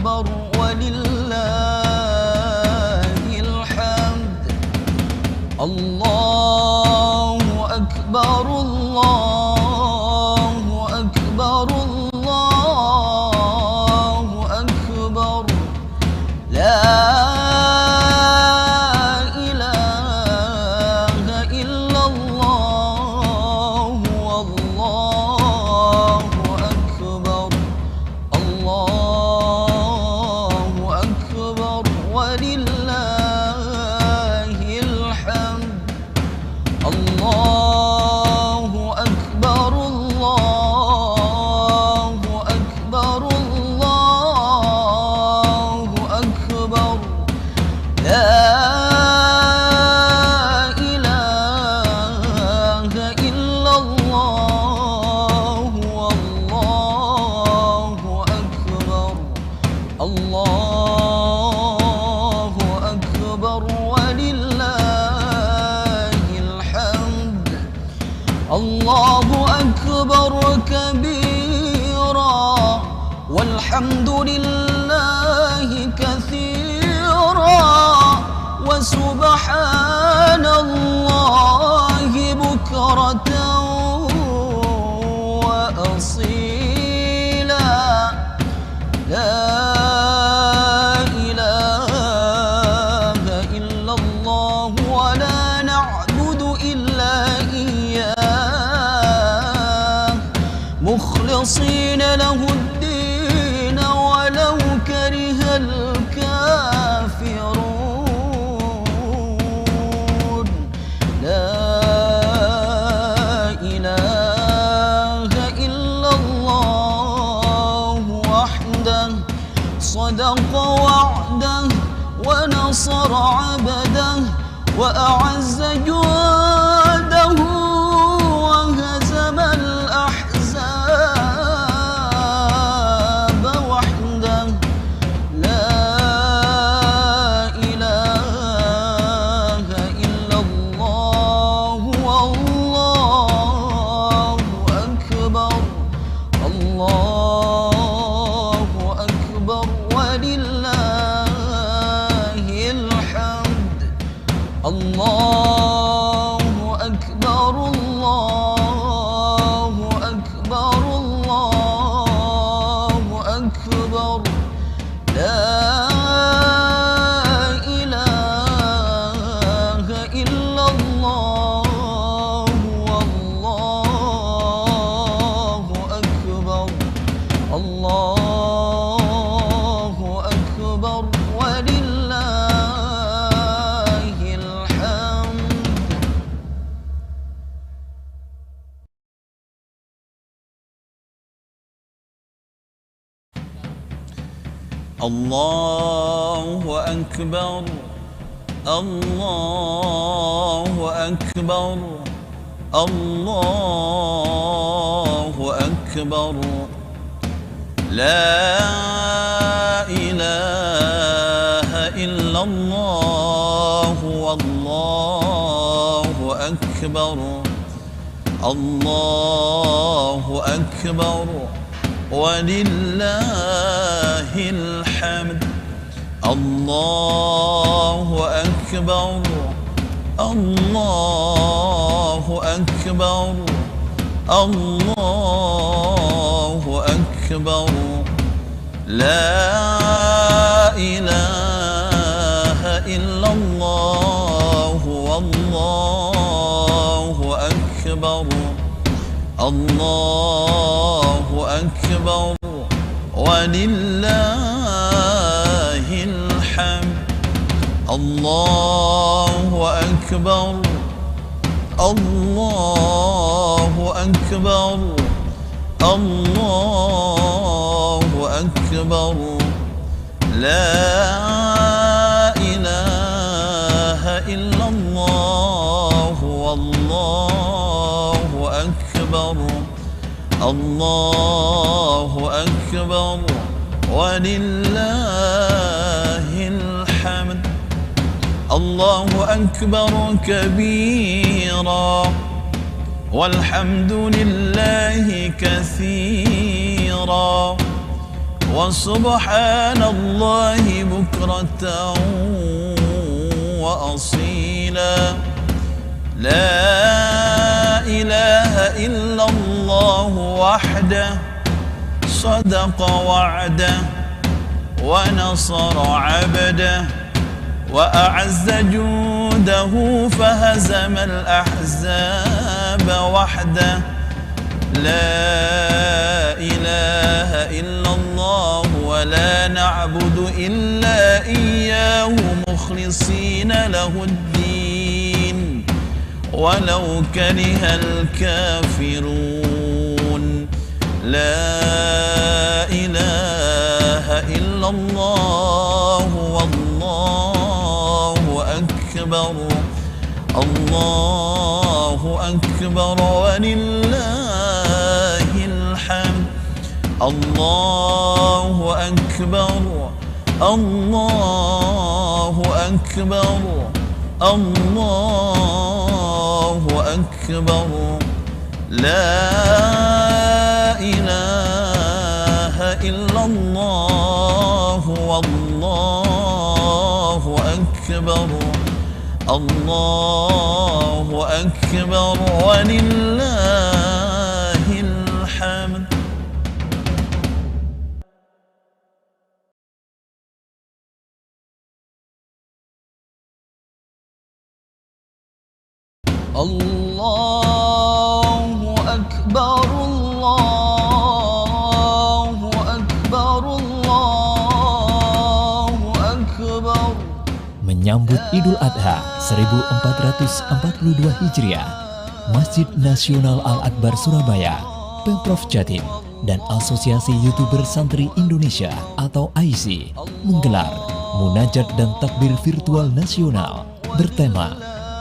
أكبر ولله الحمد. الله أكبر الله أكبر الله أكبر. لا إله إلا الله والله أكبر. الله أكبر ولله الحمد. الله أكبر الله أكبر الله أكبر. لا إله إلا الله والله أكبر. الله أكبر ولله الحمد. الله أكبر كبيرا والحمد لله كثيرا وسبحان الله بكرة وأصيلا. لا إله إلا الله ولا نعبد إلا إياه مخلصين له الدين ولو كره الكافرون. لا إله إلا الله وحده صدق وعده ونصر عبده وأعز جنده وهزم الأحزاب وحده. لا إله إلا الله والله أكبر. الله أكبر ولله الحمد. الله أكبر الله أكبر الله أكبر. لا إله إلا الله والله أكبر. الله أكبر ولله الحمد. الله أكبر الله أكبر الله أكبر. لا إله إلا الله والله أكبر. الله أكبر ولله الحمد. الله أكبر الله أكبر الله أكبر. لا إله إلا الله والله أكبر. الله أكبر ولله الحمد. الله أكبر الله أكبر الله أكبر. لا إله إلا الله والله أكبر. الله أكبر ولله الحمد. الله أكبر كبيرا والحمد لله كثيرا وسبحان الله بكرة وأصيلا لا إله إلا الله وحده صدق وعده ونصر عبده وأعز جوده فهزم الأحزاب وحده لا إله إلا الله ولا نعبد إلا إياه مخلصين له الدين ولو كره الكافرون لا إله إلا الله والله أكبر الله أكبر ولله الحمد الله أكبر الله أكبر الله أكبر لا إله إلا الله والله أكبر الله أكبر ولله الحمد. Allahu Akbar, Allahu Akbar, Allahu Akbar. Menyambut Idul Adha 1442 Hijriah, Masjid Nasional Al-Akbar Surabaya, Pemprov Jatim, dan Asosiasi YouTuber Santri Indonesia atau AISI menggelar munajat dan takbir virtual nasional bertema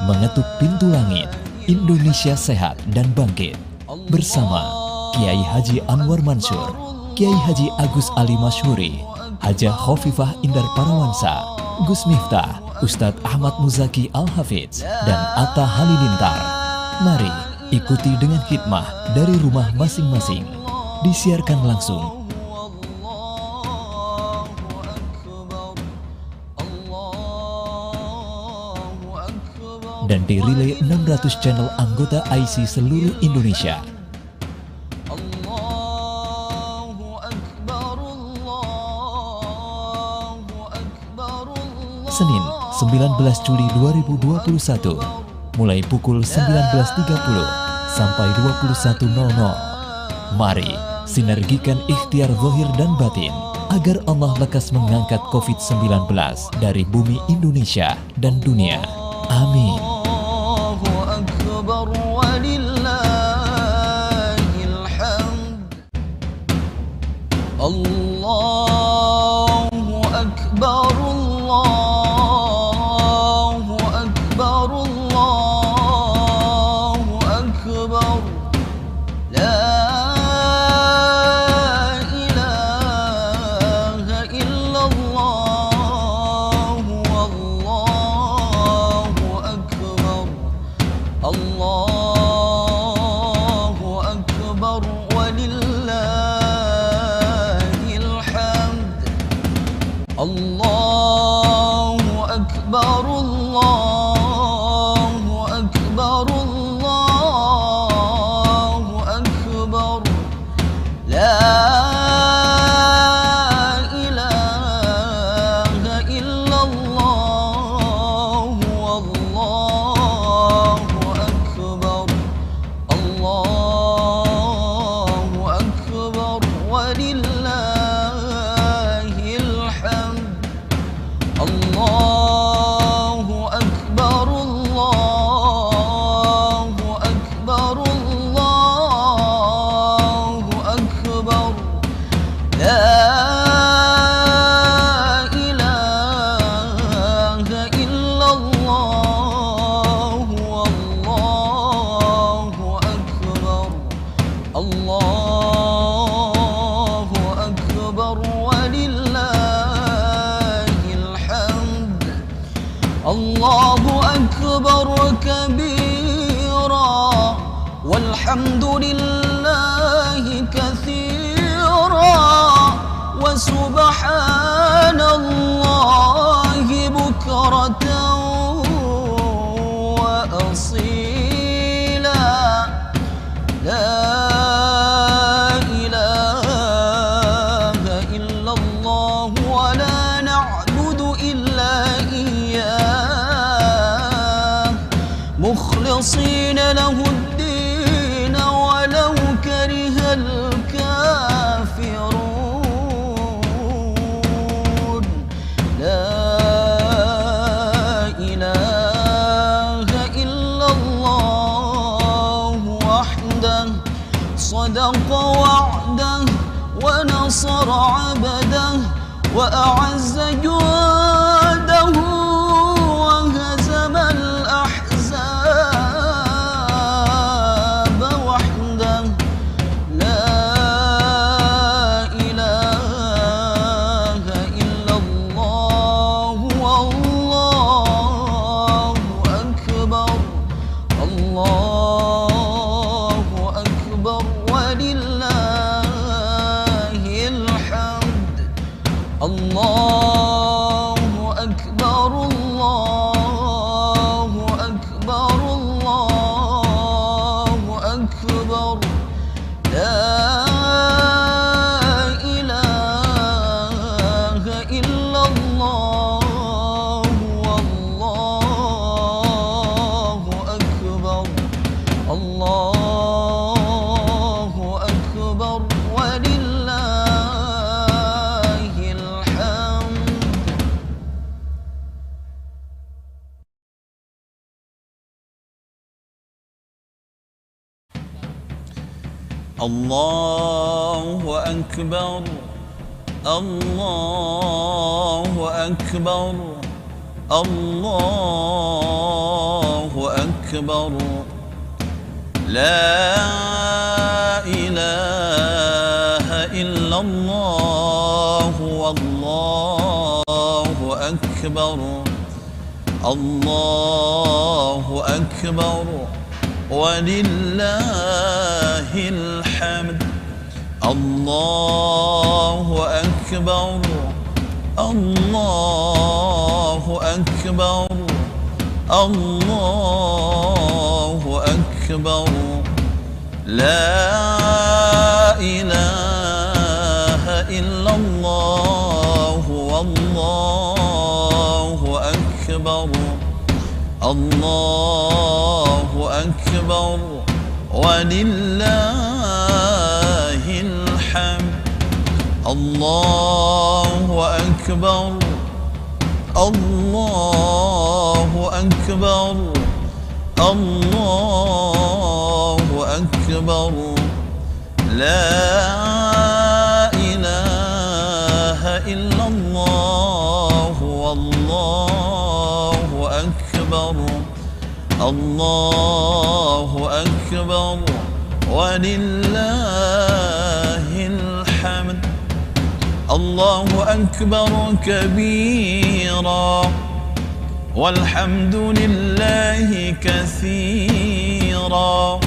Mengetuk Pintu Langit, Indonesia Sehat dan Bangkit bersama Kiai Haji Anwar Mansur, Kiai Haji Agus Ali Masyhuri, Hajah Khofifah Indar Parawansa, Gus Miftah, Ustadz Ahmad Muzaki Al-Hafidz, dan Atta Halilintar. Mari ikuti dengan khidmah dari rumah masing-masing. Disiarkan langsung dan dirilai 600 channel anggota AISI seluruh Indonesia. Senin, 19 Juli 2021, mulai pukul 19.30 sampai 21.00. Mari sinergikan ikhtiar zahir dan batin agar Allah lekas mengangkat COVID-19 dari bumi Indonesia dan dunia. Amin. Allahu Akbar, Allahu Akbar, Allahu Akbar. La ilaha illallah, wallahu akbar. Allahu akbar walillahil hamd. Allahu akbar, Allahu akbar, Allahu akbar. La ilaha illallah, wallahu akbar. Allahu akbar walillahil hamd. Allahu akbar, Allahu akbar, Allahu akbar. La ilaha illallah, wallahu akbar. Allahu akbar walillahil hamd. Allahu akbar kabira walhamdulillahi katsira wa سبحان الله بكرة وأصيلا لا إله إلا الله ولا نعبد إلا إياه مخلصين له الدين ولو كره الكافرون لا إله إلا الله وحده صدق وعده ونصر عبده وأعز جنده وهزم الأحزاب وحده لا إله إلا الله والله أكبر الله أكبر ولله الحمد الله أكبر الله أكبر الله أكبر لا إله إلا الله والله أكبر الله أكبر ولله الحمد. الله أكبر الله أكبر الله أكبر لا إله إلا الله والله أكبر الله أكبر ولله الحمد الله أكبر الله أكبر الله أكبر لا إله إلا الله والله أكبر الله أكبر ولله الحمد الله أكبر الله أكبر الله أكبر لا إله إلا الله والله أكبر الله أكبر ولله الحمد الله أكبر كبيرا والحمد لله كثيرا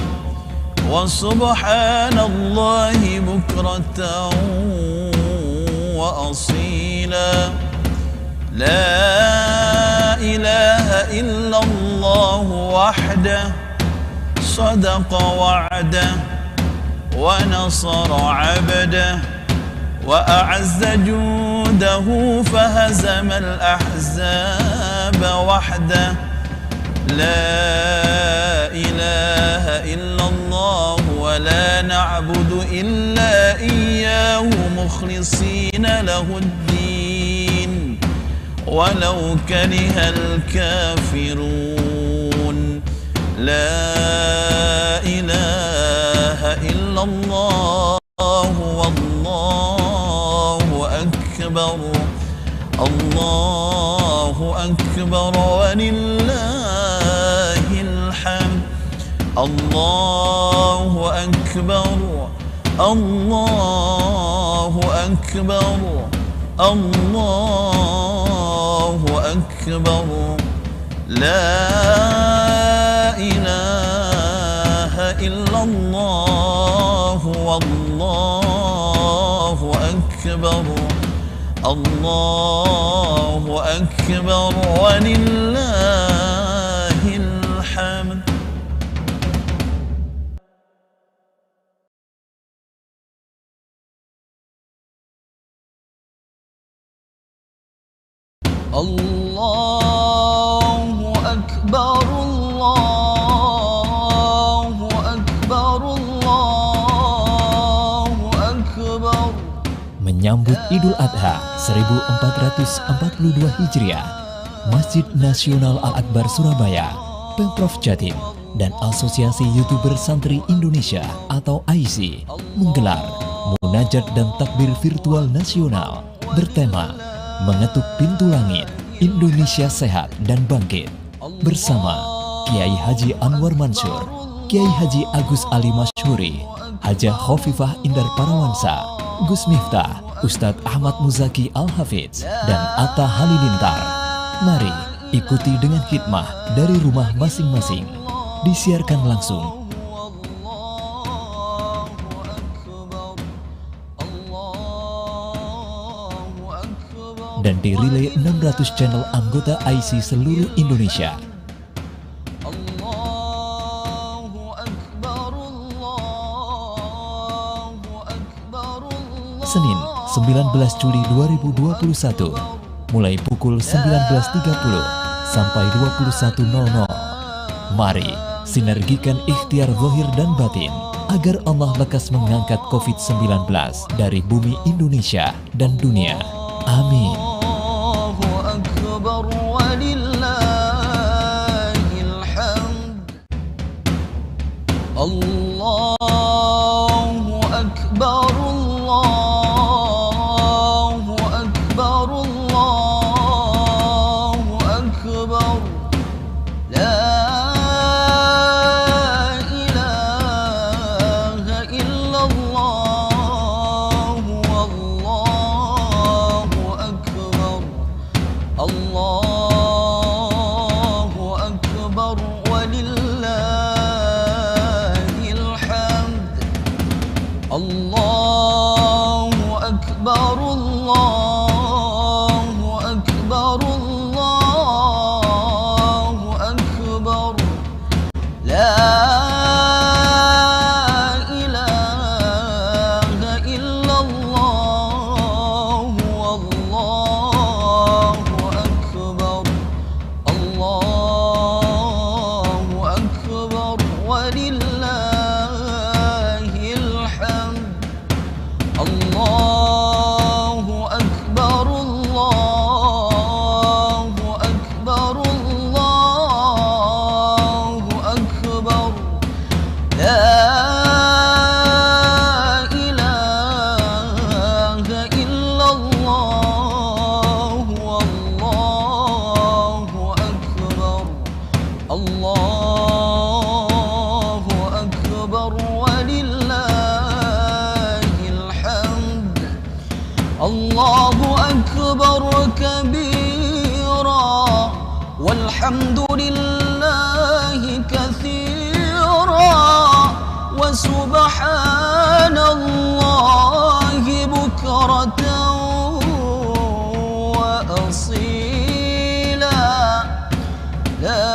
وسبحان الله بكرة وأصيلا لا إله إلا الله وحده صدق وعده ونصر عبده وأعز جوده فهزم الأحزاب وحده لا إله إلا الله ولا نعبد إلا إياه مخلصين له الدين ولو كره الكافرون لا إله إلا الله والله أكبر الله أكبر ولله الحمد الله أكبر الله أكبر الله أكبر لا إله إلا الله والله أكبر الله أكبر ولله الحمد. Allahu Akbar, Allahu Akbar, Allahu Akbar. Menyambut Idul Adha 1442 Hijriah, Masjid Nasional Al-Akbar Surabaya, Pemprov Jatim, dan Asosiasi YouTuber Santri Indonesia atau AISI menggelar Munajat dan Takbir Virtual Nasional bertema Mengetuk Pintu Langit, Indonesia Sehat dan Bangkit bersama Kiai Haji Anwar Mansur, Kiai Haji Agus Ali Masyhuri, Hajah Khofifah Indar Parawansa, Gus Miftah, Ustadz Ahmad Muzaki Al-Hafidz, dan Atta Halilintar. Mari ikuti dengan khidmah dari rumah masing-masing. Disiarkan langsung dan dirilai 600 channel anggota AISI seluruh Indonesia. Senin 19 Juli 2021 mulai pukul 19.30 sampai 21.00. Mari sinergikan ikhtiar zahir dan batin agar Allah lekas mengangkat COVID-19 dari bumi Indonesia dan dunia. Amin. Allahu Akbar walillahil hamd. Allahu Akbar, Allahu Akbar, Allahu Akbar. La ilaha illallah, wallahu akbar. Allahu Akbar walillahil hamd. Allahu Akbar, Allahu Akbar, Allahu Akbar. La ilaha illallah, wallahu akbar. Allahu Akbar walillahil hamd. Allahu Akbar, Allahu Akbar, Allahu Akbar. La ilaha illallah, wallahu akbar. Allahu Akbar walillahil hamd. Allahu Akbar kabira walhamdulillahi katsira wa subhanallahi bukratan wa asila. La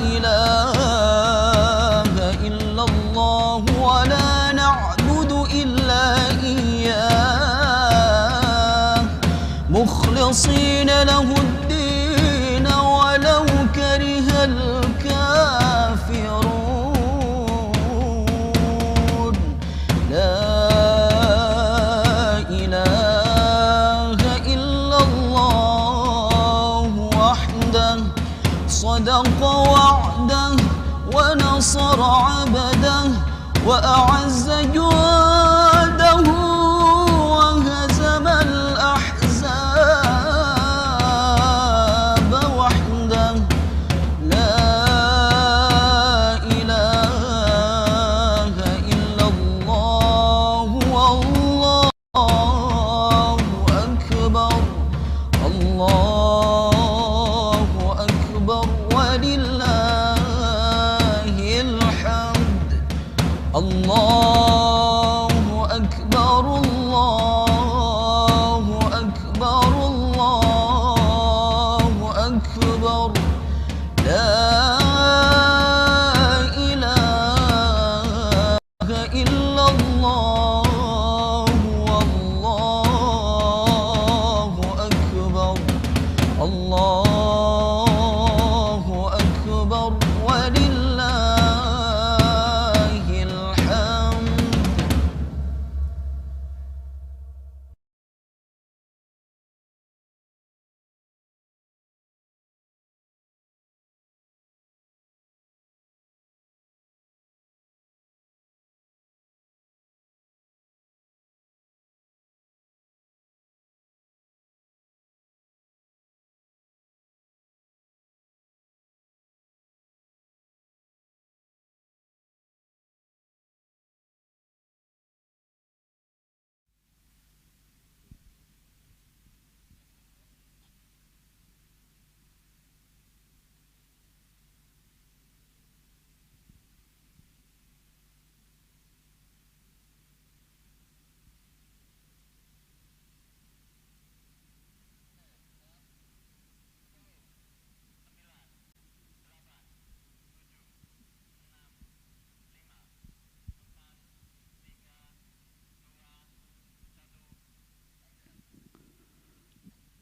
ilaha illallah wa la na'budu illa iyyah mukhlisina lahu ad-din walau karihal kafirun. La ilaha illallah wahdah sadaqa wa'dah wa nasara 'abdah wa a'azza juhdahu wa hazama al-ahzab wahdah. La ilaha illallah wallahu akbar. Allahu Akbar walillahil hamd. Allah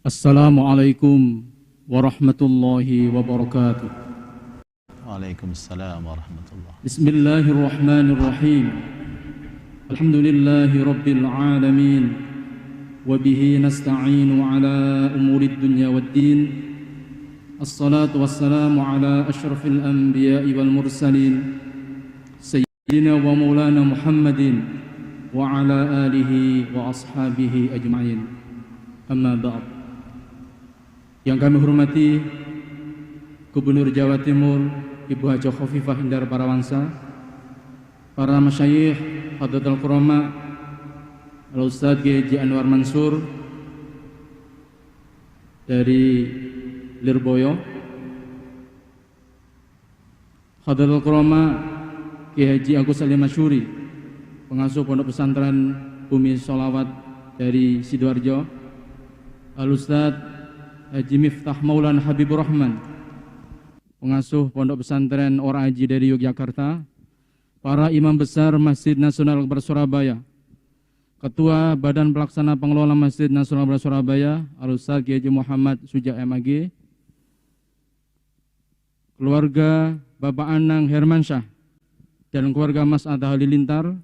Assalamualaikum warahmatullahi wabarakatuh. Waalaikumsalam warahmatullahi. Bismillahirrahmanirrahim. Alhamdulillahi rabbil alamin. Wabihi nasta'inu ala umurid dunya waddin. Assalatu wassalamu ala ashrafil anbiya'i wal mursalin Sayyidina wa maulana Muhammadin wa ala alihi wa ashabihi ajma'in. Amma ba'd. Yang kami hormati Gubernur Jawa Timur Ibu Haja Khofifah Indar Parawangsa, para masyayikh, Hadratul Qurama, Al-Ustadz G.J. Anwar Mansur dari Lirboyo, Hadratul Qurama G.H. Agus Salim Masyuri, pengasuh Pondok Pesantren Bumi Sholawat dari Sidoarjo, Al-Ustadz Haji Miftah Maulana Habibur Rahman, pengasuh Pondok Pesantren Ora Aji dari Yogyakarta, para imam besar Masjid Nasional Al-Akbar Surabaya, Ketua Badan Pelaksana Pengelola Masjid Nasional Al-Akbar Surabaya, Al-Ustadz G.J. Muhammad Suja MAG, keluarga Bapak Anang Hermansyah dan keluarga Mas Atta Halilintar,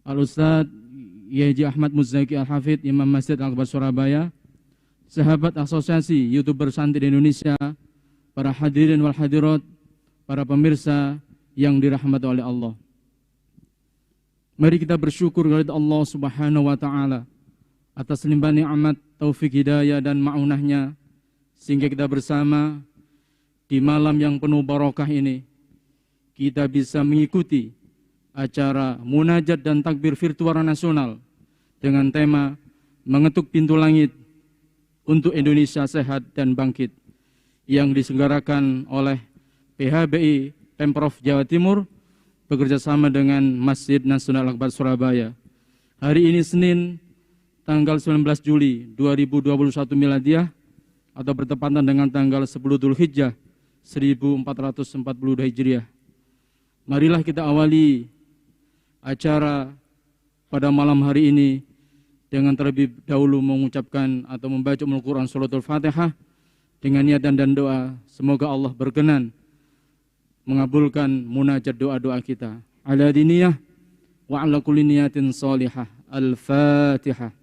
Al-Ustadz G.J. Ahmad Muzaki Al-Hafidh, Imam Masjid Al-Akbar Surabaya, sahabat asosiasi YouTuber Santri Indonesia, para hadirin wal hadirat, para pemirsa yang dirahmati oleh Allah. Mari kita bersyukur kepada Allah Subhanahu wa taala atas limpah nikmat, taufik hidayah dan ma'unahnya, sehingga kita bersama di malam yang penuh barokah ini kita bisa mengikuti acara munajat dan takbir virtual nasional dengan tema mengetuk pintu langit untuk Indonesia sehat dan bangkit, yang diselenggarakan oleh PHBI Pemprov Jawa Timur bekerjasama dengan Masjid Nasional Al-Akbar Surabaya. Hari ini Senin tanggal 19 Juli 2021 Miladiah atau bertepatan dengan tanggal 10 Dzulhijjah 1442 Hijriah. Marilah kita awali acara pada malam hari ini dengan terlebih dahulu mengucapkan atau membaca Al-Quran Suratul Fatihah dengan niatan dan doa. Semoga Allah berkenan mengabulkan munajat doa-doa kita. Ala diniyah wa ala kulli niyatin salihah. Al-Fatihah.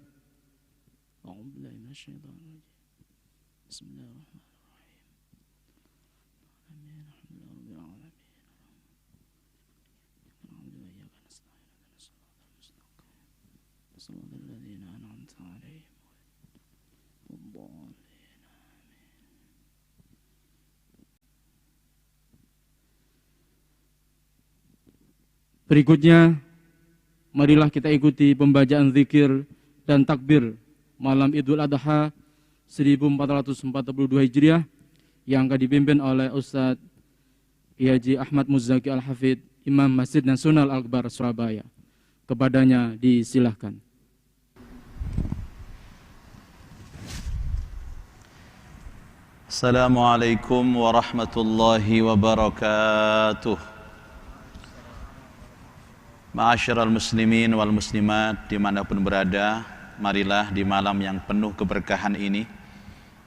Berikutnya, marilah kita ikuti pembacaan zikir dan takbir malam Idul Adha 1442 Hijriah yang akan dipimpin oleh Ustadz Haji Ahmad Muzaki Al-Hafidh, Imam Masjid Nasional Al-Akbar Surabaya. Kepadanya disilahkan. Assalamualaikum warahmatullahi wabarakatuh. Ma'asyiral muslimin wal muslimat dimanapun berada, marilah di malam yang penuh keberkahan ini,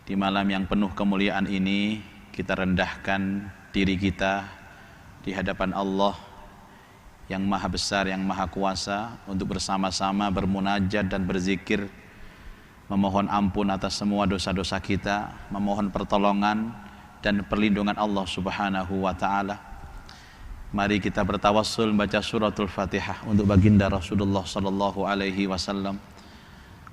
di malam yang penuh kemuliaan ini, kita rendahkan diri kita di hadapan Allah yang maha besar, yang maha kuasa, untuk bersama-sama bermunajat dan berzikir, memohon ampun atas semua dosa-dosa kita, memohon pertolongan dan perlindungan Allah Subhanahu wa ta'ala. Mari kita bertawassul membaca suratul Fatihah untuk baginda Rasulullah sallallahu alaihi wasallam,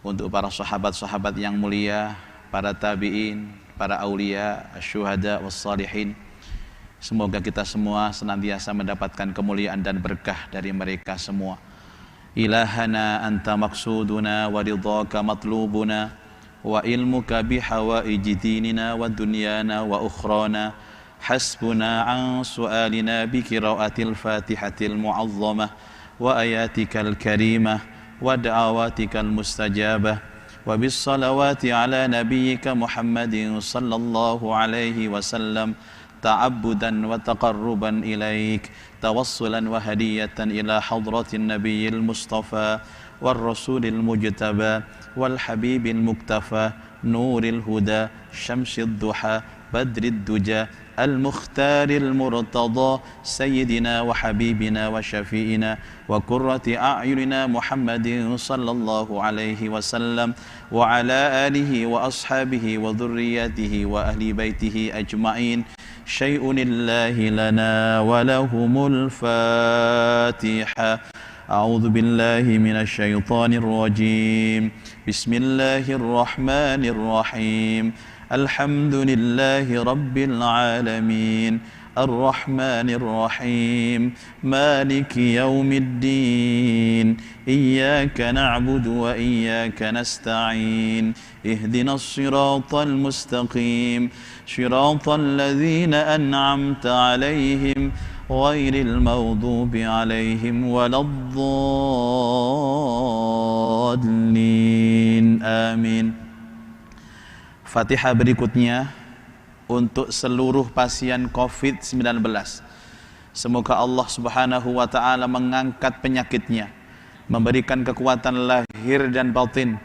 untuk para sahabat-sahabat yang mulia, para tabi'in, para aulia, syuhada wassalihin. Semoga kita semua senantiasa mendapatkan kemuliaan dan berkah dari mereka semua. Ilahana anta maksuduna wa ridhaka matlubuna wa ilmuka bihawaiji dinina wa dunyana wa ukhrana. حسبنا عن سؤالنا بقراءة الفاتحة المعظمة وآياتك الكريمة ودعواتك المستجابة وبالصلوات على نبيك محمد صلى الله عليه وسلم تعبدا وتقربا إليك توصلا وهدية إلى حضرة النبي المصطفى والرسول المجتبى والحبيب المكتفى نور الهدى شمس الضحى بدر الدجى المختار المرتضى سيدنا وحبيبنا وشفيئنا وقرة أعيننا محمد صلى الله عليه وسلم وعلى آله وأصحابه وذرياته وأهل بيته أجمعين شيء لله لنا ولهم الفاتحة أعوذ بالله من الشيطان الرجيم بسم الله الرحمن الرحيم الحمد لله رب العالمين الرحمن الرحيم مالك يوم الدين إياك نعبد وإياك نستعين اهدنا الصراط المستقيم صراط الذين أنعمت عليهم غير المغضوب عليهم ولا الضالين آمين. Fatihah berikutnya untuk seluruh pasien COVID-19. Semoga Allah Subhanahu wa Ta'ala mengangkat penyakitnya, memberikan kekuatan lahir dan batin,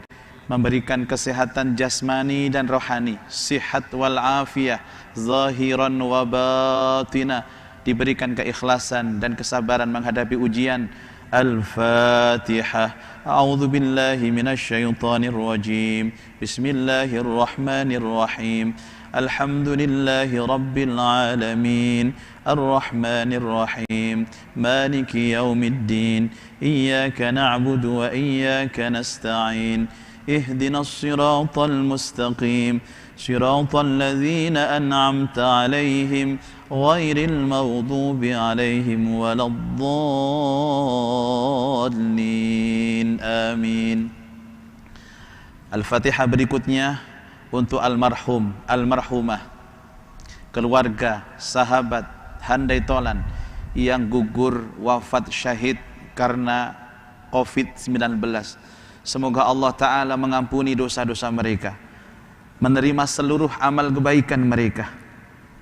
memberikan kesehatan jasmani dan rohani, sihat wal afiyah, zahiran wa batina, diberikan keikhlasan dan kesabaran menghadapi ujian. Al-Fatihah. A'udzu billahi minasyaitonir rajim. Bismillahirrahmanirrahim. Alhamdulillahi rabbil alamin. Ar-Rahmanir Rahim. Maliki yaumiddin. Iyyaka na'budu wa iyyaka nasta'in. Ihdinas siratal mustaqim. Siratal ladzina an'amta 'alaihim ghairil maghdubi 'alaihim waladdallin. Amin. Al-Fatihah berikutnya untuk almarhum, almarhumah, keluarga, sahabat, handai tolan yang gugur wafat syahid karena COVID-19. Semoga Allah Ta'ala mengampuni dosa-dosa mereka, menerima seluruh amal kebaikan mereka,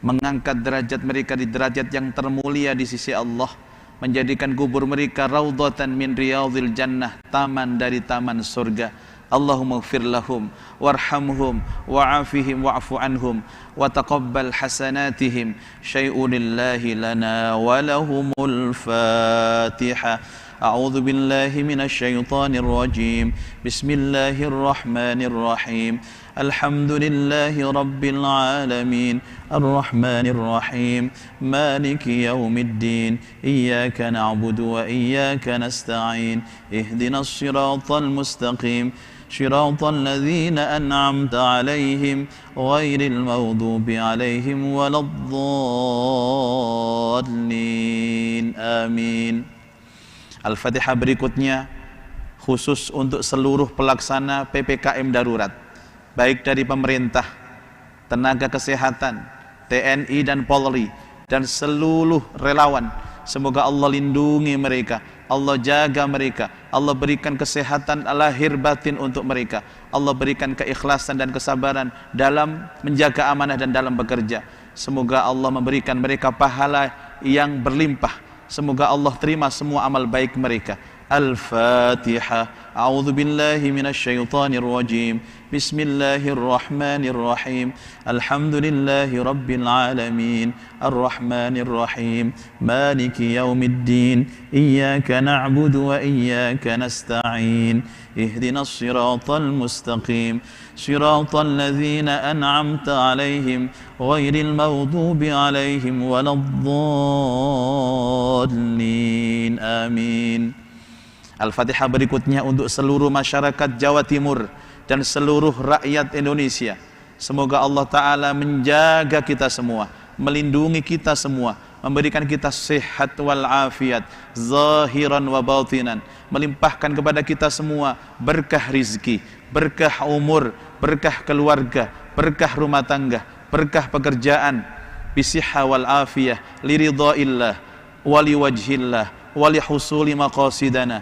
mengangkat derajat mereka di derajat yang termulia di sisi Allah, menjadikan kubur mereka raudhatan min riyadhil jannah, taman dari taman surga. Allahumma ighfir lahum warhamhum wa'afihim wa'fu anhum wa taqabbal hasanatihim syai'un lillahi lana wa lahumul Fatihah. A'udzu billahi minasy syaithanir rajim. Bismillahirrahmanirrahim. Alhamdulillahi rabbil alamin. Ar-Rahmanir Rahim. Maliki yaumiddin. Iyyaka na'budu wa iyyaka nasta'in. Ihdinas siratal mustaqim. صراط الذين أنعمت عليهم غير المغضوب عليهم ولا الضالين. آمين. Al-Fatihah berikutnya khusus untuk seluruh pelaksana PPKM darurat, baik dari pemerintah, tenaga kesehatan, TNI dan Polri, dan seluruh relawan. Semoga Allah lindungi mereka, Allah jaga mereka, Allah berikan kesehatan lahir batin untuk mereka, Allah berikan keikhlasan dan kesabaran dalam menjaga amanah dan dalam bekerja. Semoga Allah memberikan mereka pahala yang berlimpah. Semoga Allah terima semua amal baik mereka. Al-Fatihah. A'udzu billahi minasy syaithanir rajim. Bismillahirrahmanirrahim. Alhamdulillahi rabbil alamin. Ar-Rahmanir Rahim. Maliki yaumiddin. Iyyaka na'budu wa iyyaka nasta'in. Ihdinas siratal mustaqim. Siratal ladzina an'amta 'alaihim ghairil maghdubi 'alaihim waladdallin. Amin. Al-Fatihah berikutnya untuk seluruh masyarakat Jawa Timur dan seluruh rakyat Indonesia. Semoga Allah Ta'ala menjaga kita semua, melindungi kita semua, memberikan kita sehat wal afiat, zahiran wa batinan, melimpahkan kepada kita semua berkah rizki, berkah umur, berkah keluarga, berkah rumah tangga, berkah pekerjaan, bisihha wal afiyah, liridhaillah, wali wajhillah, wali husuli maqasidana,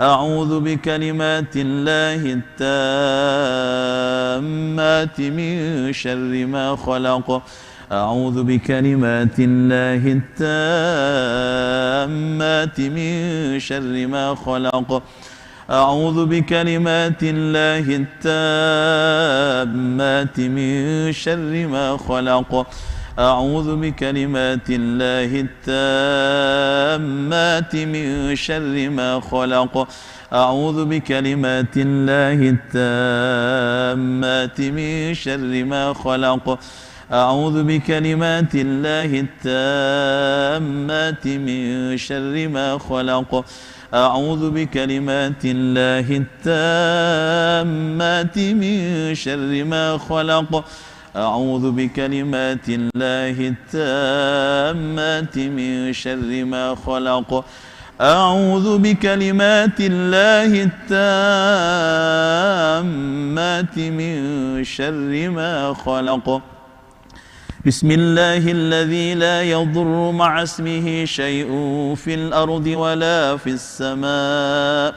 أعوذ بكلمات الله التامات من شر ما خلق أعوذ بكلمات الله التامات من شر ما خلق أعوذ بكلمات الله التامات من شر ما خلق أعوذ بكلمات الله التامات من شر ما خلق أعوذ بكلمات الله التامات من شر ما خلق أعوذ بكلمات الله التامات من شر ما خلق أعوذ بكلمات الله التامات من شر ما خلق أعوذ بكلمات الله التامات من شر ما خلق أعوذ بكلمات الله التامات من شر ما خلق بسم الله الذي لا يضر مع اسمه شيء في الأرض ولا في السماء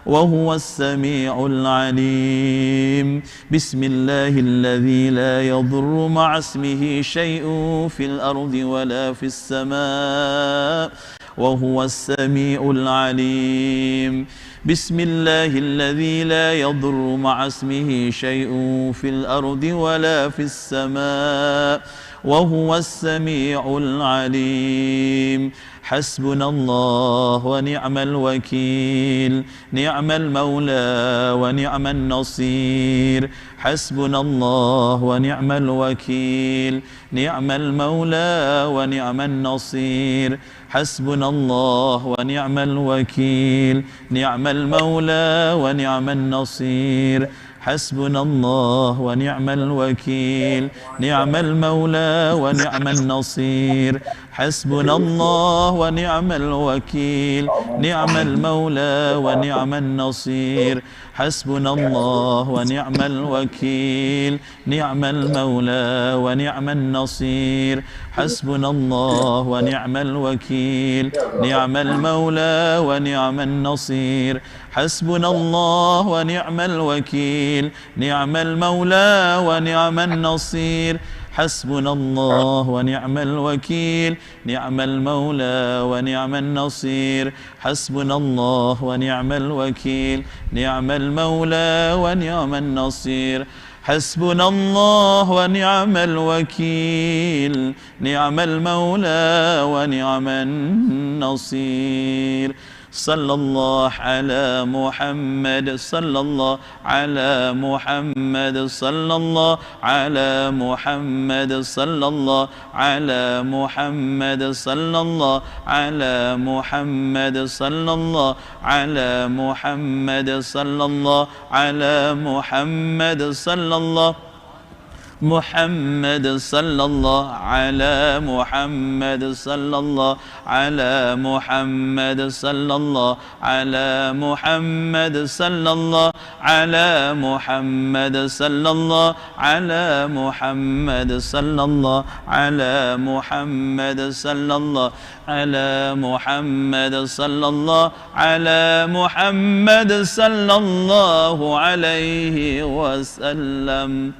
وهو السميع العليم بسم الله الذي لا يضر مع اسمه شيء في الأرض ولا في السماء وهو السميع العليم بسم الله الذي لا يضر مع اسمه شيء في الأرض ولا في السماء وهو السميع العليم حسبنا الله ونعم الوكيل نعم المولى ونعم النصير حسبنا الله ونعم الوكيل نعم المولى ونعم النصير حسبنا الله ونعم الوكيل نعم المولى ونعم النصير حسبنا الله ونعم الوكيل نعم المولى ونعم النصير حسبنا الله ونعم الوكيل نعم المولى ونعم النصير حسبنا الله ونعم الوكيل نعم المولى ونعم النصير حسبنا الله ونعم الوكيل نعم المولى ونعم النصير حسبنا الله ونعم الوكيل نعم المولى ونعم النصير حسبنا الله ونعم الوكيل نعم المولى ونعم النصير حسبنا الله ونعم الوكيل نعم المولى ونعم النصير حسبنا الله ونعم الوكيل نعم المولى ونعم النصير صلى الله على محمد صلى الله على محمد صلى الله على محمد صلى الله على محمد صلى الله على محمد صلى الله على محمد صلى الله على محمد صلى الله محمد صلى الله على محمد صلى الله على محمد صلى الله على محمد صلى الله على محمد صلى الله على محمد صلى الله على محمد صلى الله على محمد صلى الله على محمد صلى الله عليه وسلم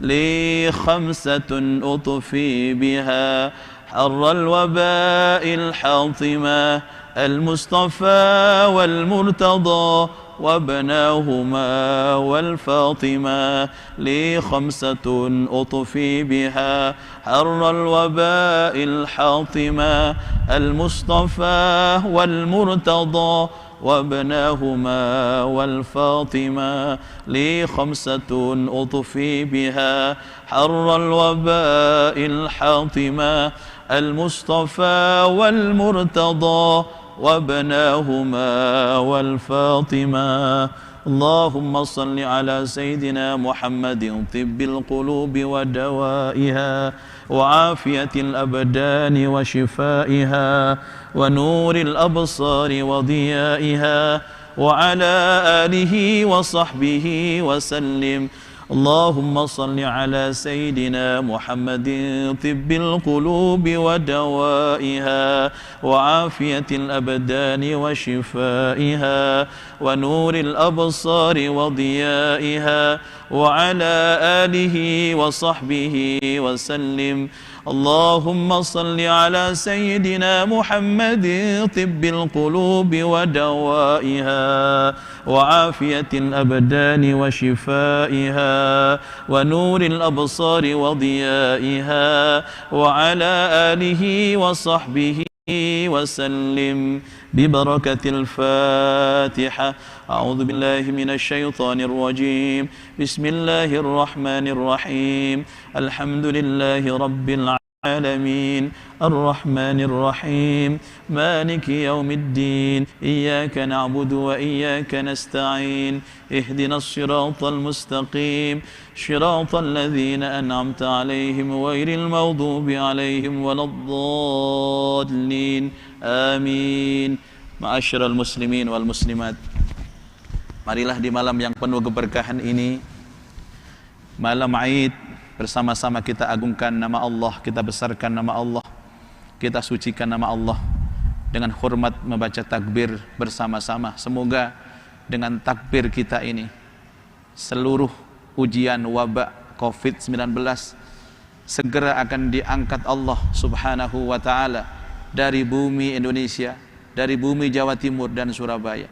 لي خمسة أطفي بها حر الوباء الحاطمة المصطفى والمرتضى وابناهما والفاطمة لي خمسة أطفي بها حر الوباء الحاطمة المصطفى والمرتضى وابناهما والفاطمة لي خمسة أطفي بها حر الوباء الحاطمة المصطفى والمرتضى وابناهما والفاطمة اللهم صل على سيدنا محمد طب القلوب ودوائها وعافية الأبدان وشفائها ونور الأبصار وضيائها وعلى آله وصحبه وسلم اللهم صل على سيدنا محمد طب القلوب ودوائها وعافية الأبدان وشفائها ونور الأبصار وضيائها وعلى آله وصحبه وسلم. اللهم صل على سيدنا محمد طب القلوب ودوائها وعافية الأبدان وشفائها ونور الأبصار وضيائها وعلى آله وصحبه وسلم ببركة الفاتحة. أعوذ بالله من الشيطان الرجيم. بسم الله الرحمن الرحيم. الحمد لله رب العالمين الرحمن الرحيم مالك يوم الدين إياك نعبد وإياك نستعين اهدنا الصراط المستقيم صراط الذين أنعمت عليهم غير المغضوب عليهم ولا الضالين آمين. Ma'asyiral muslimin wal muslimat, marilah di malam yang penuh keberkahan ini, malam Aid, bersama-sama kita agungkan nama Allah, kita besarkan nama Allah, kita sucikan nama Allah dengan hormat membaca takbir bersama-sama. Semoga dengan takbir kita ini seluruh ujian wabak COVID-19 segera akan diangkat Allah subhanahu wa ta'ala dari bumi Indonesia, dari bumi Jawa Timur dan Surabaya.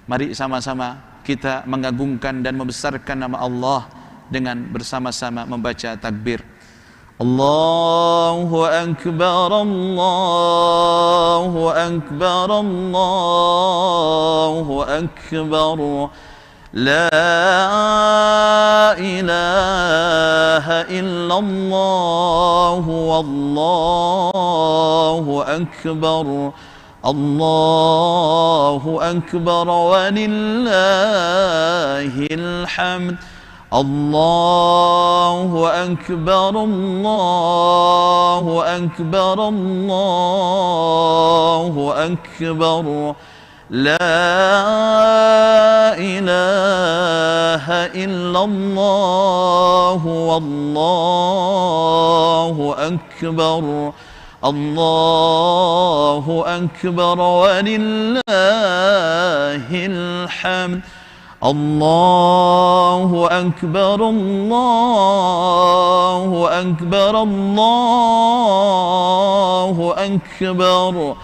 Mari sama-sama kita mengagungkan dan membesarkan nama Allah dengan bersama-sama membaca takbir. Allahu Akbar, Allahu Akbar, Allahu Akbar. La ilaha illallah, wallahu akbar. Allahu akbar walillahil hamd. Allahu akbar, Allahu akbar, Allahu akbar. La ilaha illallah, wallahu akbar. Allahu akbar walillahil hamd. Allahu akbar, Allahu akbar, Allahu akbar.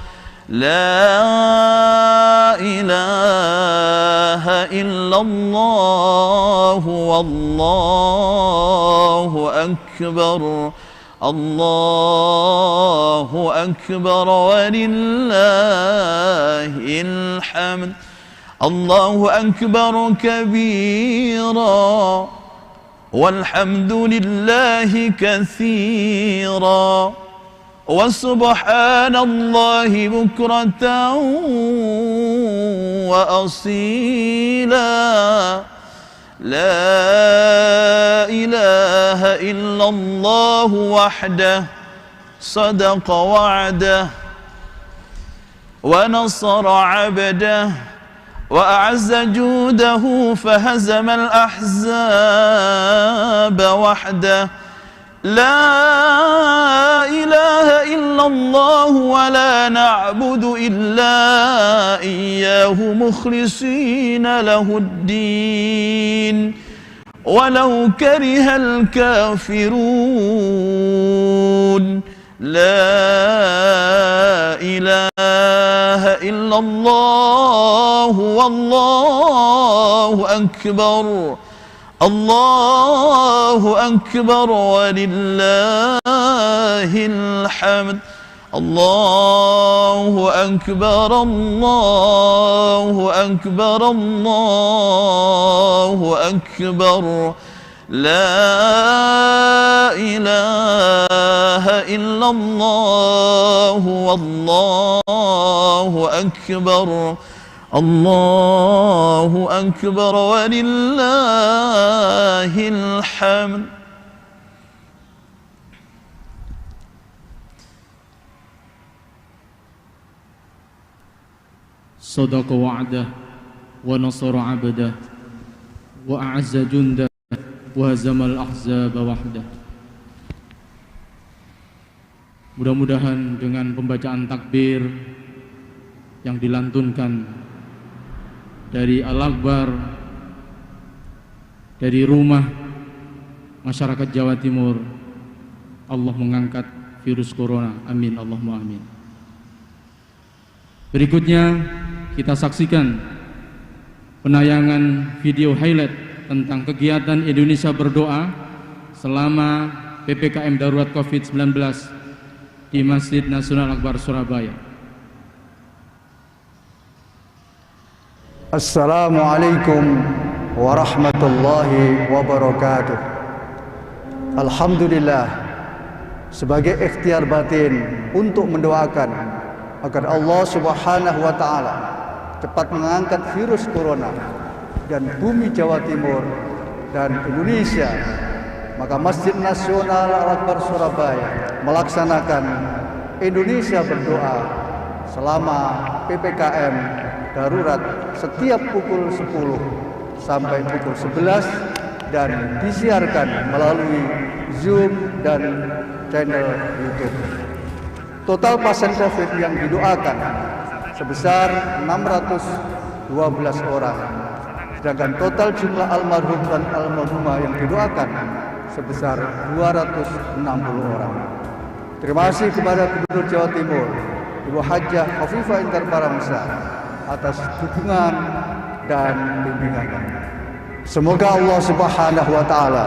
La ilaha illallah, wallahu akbar. Allahu akbar walillahil hamd. Allahu akbar kabira walhamdulillahi katsira wa subhanallahi bukratan wa asila. La ilaha illallah wahdah sadaqa wa'dah wa nasara 'abdah wa a'azza judahu fahazama al-ahzaba wahdah. La ilaha illallah wa la na'budu illa iyyahu mukhlisina lahuddin walau karihal kafirun. La ilaha illallah wallahu akbar. Allahu akbar walillahil hamd. Allahu akbar, Allahu akbar, Allahu akbar. La ilaha illallah, wallahu akbar. Allahu akbar walillahil hamd. Sadaqa wa'dah wa nasara 'abdah wa a'azza jundah wa hazamal ahzaba wahdah. Mudah-mudahan dengan pembacaan takbir yang dilantunkan dari Al-Akbar, dari rumah masyarakat Jawa Timur, Allah mengangkat virus corona. Amin, Allahumma amin. Berikutnya kita saksikan penayangan video highlight tentang kegiatan Indonesia berdoa selama PPKM Darurat COVID-19 di Masjid Nasional Al-Akbar Surabaya. Assalamualaikum warahmatullahi wabarakatuh. Alhamdulillah, sebagai ikhtiar batin untuk mendoakan agar Allah Subhanahu wa taala cepat mengangkat virus corona dan bumi Jawa Timur dan Indonesia, maka Masjid Nasional Al-Akbar Surabaya melaksanakan Indonesia berdoa selama PPKM darurat setiap pukul 10 sampai pukul 11 dan disiarkan melalui Zoom dan channel YouTube. Total pasien COVID yang didoakan sebesar 612 orang, sedangkan total jumlah almarhum dan almarhumah yang didoakan sebesar 260 orang. Terima kasih kepada Gubernur Jawa Timur, Ibu Hajah Khofifah Indar Parawansa atas dukungan dan bimbingannya. Semoga Allah Subhanahu wa taala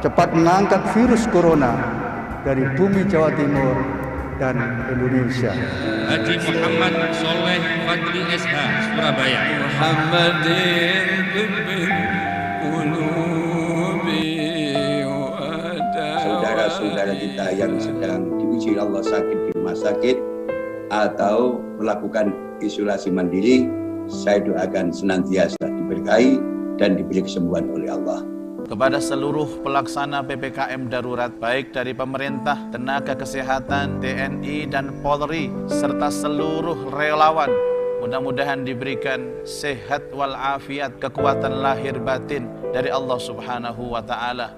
cepat mengangkat virus corona dari bumi Jawa Timur dan Indonesia. Haji Muhammad Soleh Fadli SH, Surabaya. Muhammadin saudara-saudara kita yang sedang diuji Allah sakit di rumah sakit atau melakukan isolasi mandiri, saya doakan senantiasa diberkahi dan diberi kesembuhan oleh Allah. Kepada seluruh pelaksana PPKM darurat, baik dari pemerintah, tenaga kesehatan, TNI dan Polri, serta seluruh relawan, mudah-mudahan diberikan sehat walafiat, kekuatan lahir batin dari Allah Subhanahu wa taala.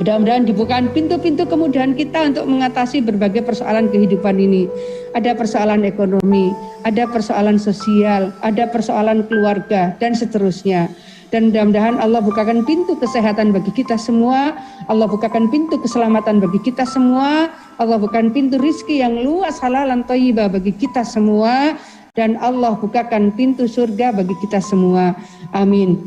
Mudah-mudahan dibukakan pintu-pintu kemudahan kita untuk mengatasi berbagai persoalan kehidupan ini. Ada persoalan ekonomi, ada persoalan sosial, ada persoalan keluarga, dan seterusnya. Dan mudah-mudahan Allah bukakan pintu kesehatan bagi kita semua, Allah bukakan pintu keselamatan bagi kita semua, Allah bukakan pintu rizki yang luas halalan thayyibah bagi kita semua, dan Allah bukakan pintu surga bagi kita semua. Amin.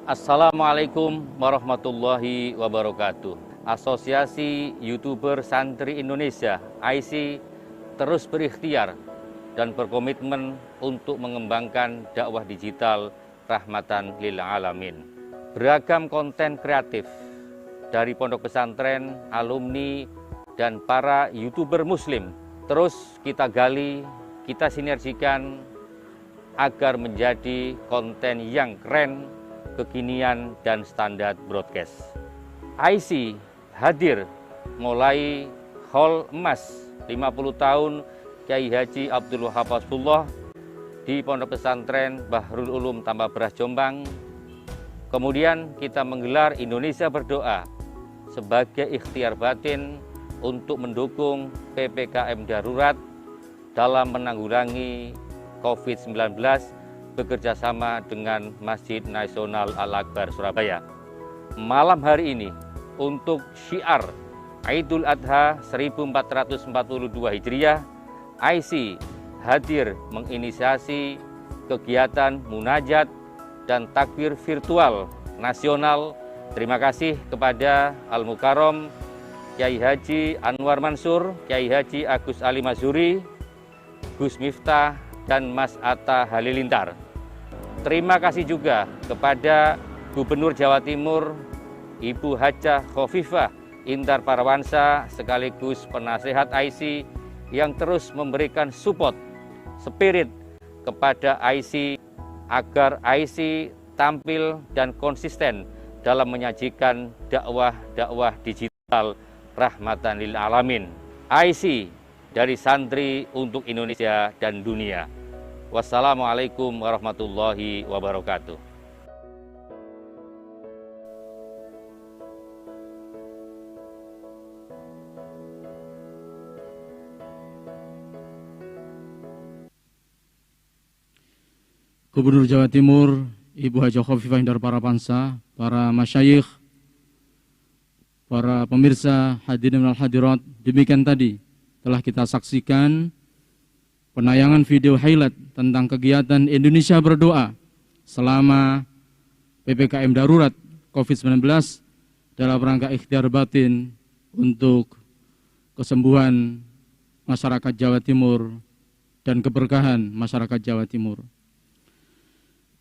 Assalamualaikum warahmatullahi wabarakatuh. Asosiasi YouTuber Santri Indonesia (AISI) terus berikhtiar dan berkomitmen untuk mengembangkan dakwah digital rahmatan lil alamin. Beragam konten kreatif dari pondok pesantren, alumni, dan para YouTuber muslim terus kita gali, kita sinergikan agar menjadi konten yang keren, kekinian, dan standar broadcast. AISI hadir mulai Hall Emas 50 tahun Kiai Haji Abdul Wahab Hasbullah di Pondok Pesantren Bahrul Ulum Tambah Beras Jombang. Kemudian kita menggelar Indonesia Berdoa sebagai ikhtiar batin untuk mendukung PPKM darurat dalam menanggulangi COVID-19 bekerjasama dengan Masjid Nasional Al-Akbar Surabaya. Malam hari ini untuk syiar Idul Adha 1442 Hijriah, AISI hadir menginisiasi kegiatan munajat dan takbir virtual nasional. Terima kasih kepada Al-Mukarram Kiai Haji Anwar Mansur, Kiai Haji Agus Ali Mazuri, Gus Miftah, dan Mas Atta Halilintar. Terima kasih juga kepada Gubernur Jawa Timur, Ibu Hajah Khofifah Indar Parawansa, sekaligus penasehat AISI yang terus memberikan support, spirit kepada AISI agar AISI tampil dan konsisten dalam menyajikan dakwah digital rahmatan lil alamin. AISI dari santri untuk Indonesia dan dunia. Wassalamualaikum warahmatullahi wabarakatuh. Gubernur Jawa Timur, Ibu Haji Khofifah Indar Parawansa, para masyayikh, para pemirsa hadirin wal hadirat, demikian tadi telah kita saksikan penayangan video highlight tentang kegiatan Indonesia berdoa selama PPKM darurat COVID-19 dalam rangka ikhtiar batin untuk kesembuhan masyarakat Jawa Timur dan keberkahan masyarakat Jawa Timur.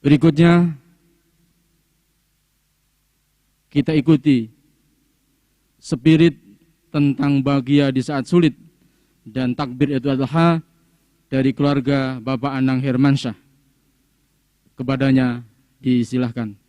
Berikutnya kita ikuti spirit tentang bahagia di saat sulit dan takbir Idul Adha dari keluarga Bapak Anang Hermansyah. Kepadanya disilahkan.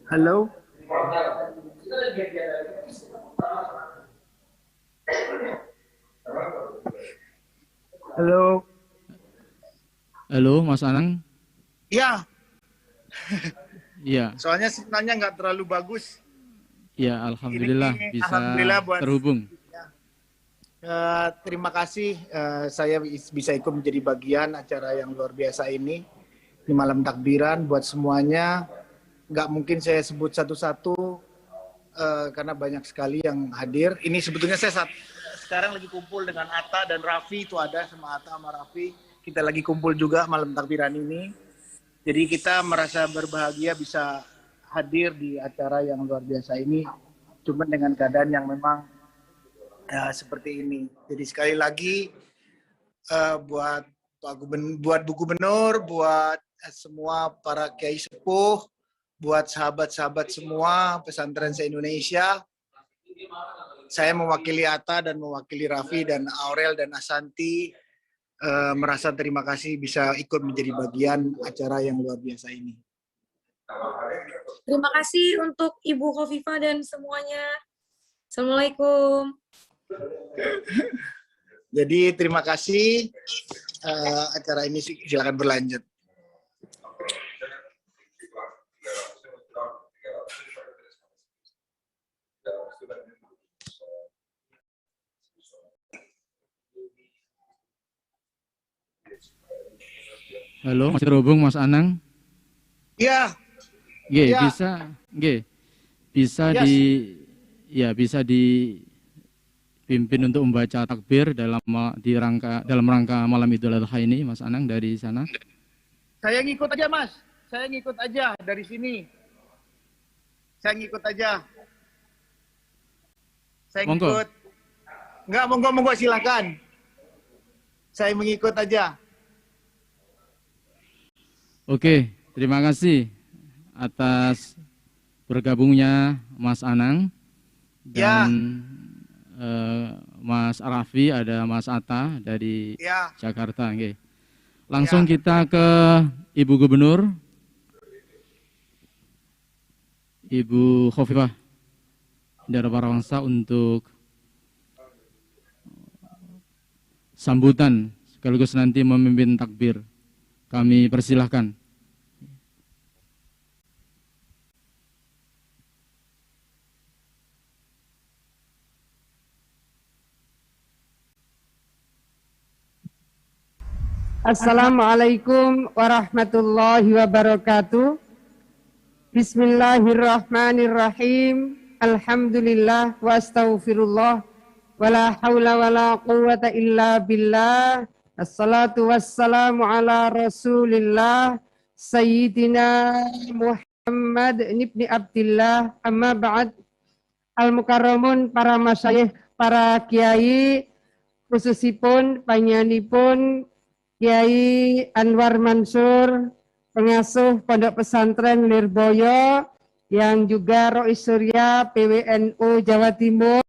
Halo. Halo. Halo, Mas Anang. Ya. Iya. Soalnya sinyalnya nggak terlalu bagus. Ya, alhamdulillah Ini bisa alhamdulillah terhubung. Terima kasih saya bisa ikut menjadi bagian acara yang luar biasa ini di malam takbiran buat semuanya. Nggak mungkin saya sebut satu-satu karena banyak sekali yang hadir. Ini sebetulnya saya sekarang lagi kumpul dengan Atta dan Raffi, itu ada sama Atta sama Raffi. Kita lagi kumpul juga malam takbiran ini. Jadi kita merasa berbahagia bisa hadir di acara yang luar biasa ini. Cuman dengan keadaan yang memang seperti ini. Jadi sekali lagi buat Bu Gubernur, buat semua para kiai sepuh, buat sahabat-sahabat semua pesantren se-Indonesia, saya mewakili Atta dan mewakili Raffi dan Aurel dan Asanti merasa terima kasih bisa ikut menjadi bagian acara yang luar biasa ini. Terima kasih untuk Ibu Khofifah dan semuanya. Assalamualaikum. Jadi terima kasih, acara ini silakan berlanjut. Halo, masih terhubung Mas Anang? Iya. Ya. Bisa dipimpin untuk membaca takbir dalam rangka malam Idul Adha ini, Mas Anang dari sana. Saya ngikut aja, Mas. Saya ngikut aja dari sini. Saya ngikut aja. Saya ngikut. Enggak, monggo silakan. Saya mengikut aja. Oke, terima kasih atas bergabungnya Mas Anang dan Mas Raffi, ada Mas Atta dari Jakarta. Okay. Langsung kita ke Ibu Gubernur, Ibu Khofifah Indar Parawansa untuk sambutan sekaligus nanti memimpin takbir. Kami persilahkan. Assalamualaikum warahmatullahi wabarakatuh. Bismillahirrahmanirrahim. Alhamdulillah wa astaghfirullah. Wala hawla wala quwwata illa billah. Assalatu wassalamu ala rasulillah. Sayyidina Muhammad ibn Abdillah. Amma ba'd. Al-Mukarramun, para masyayikh, para kiai, khususipun panjenenganipun Kiai Anwar Mansur, pengasuh Pondok Pesantren Lirboyo, yang juga Rois Surya PWNU Jawa Timur.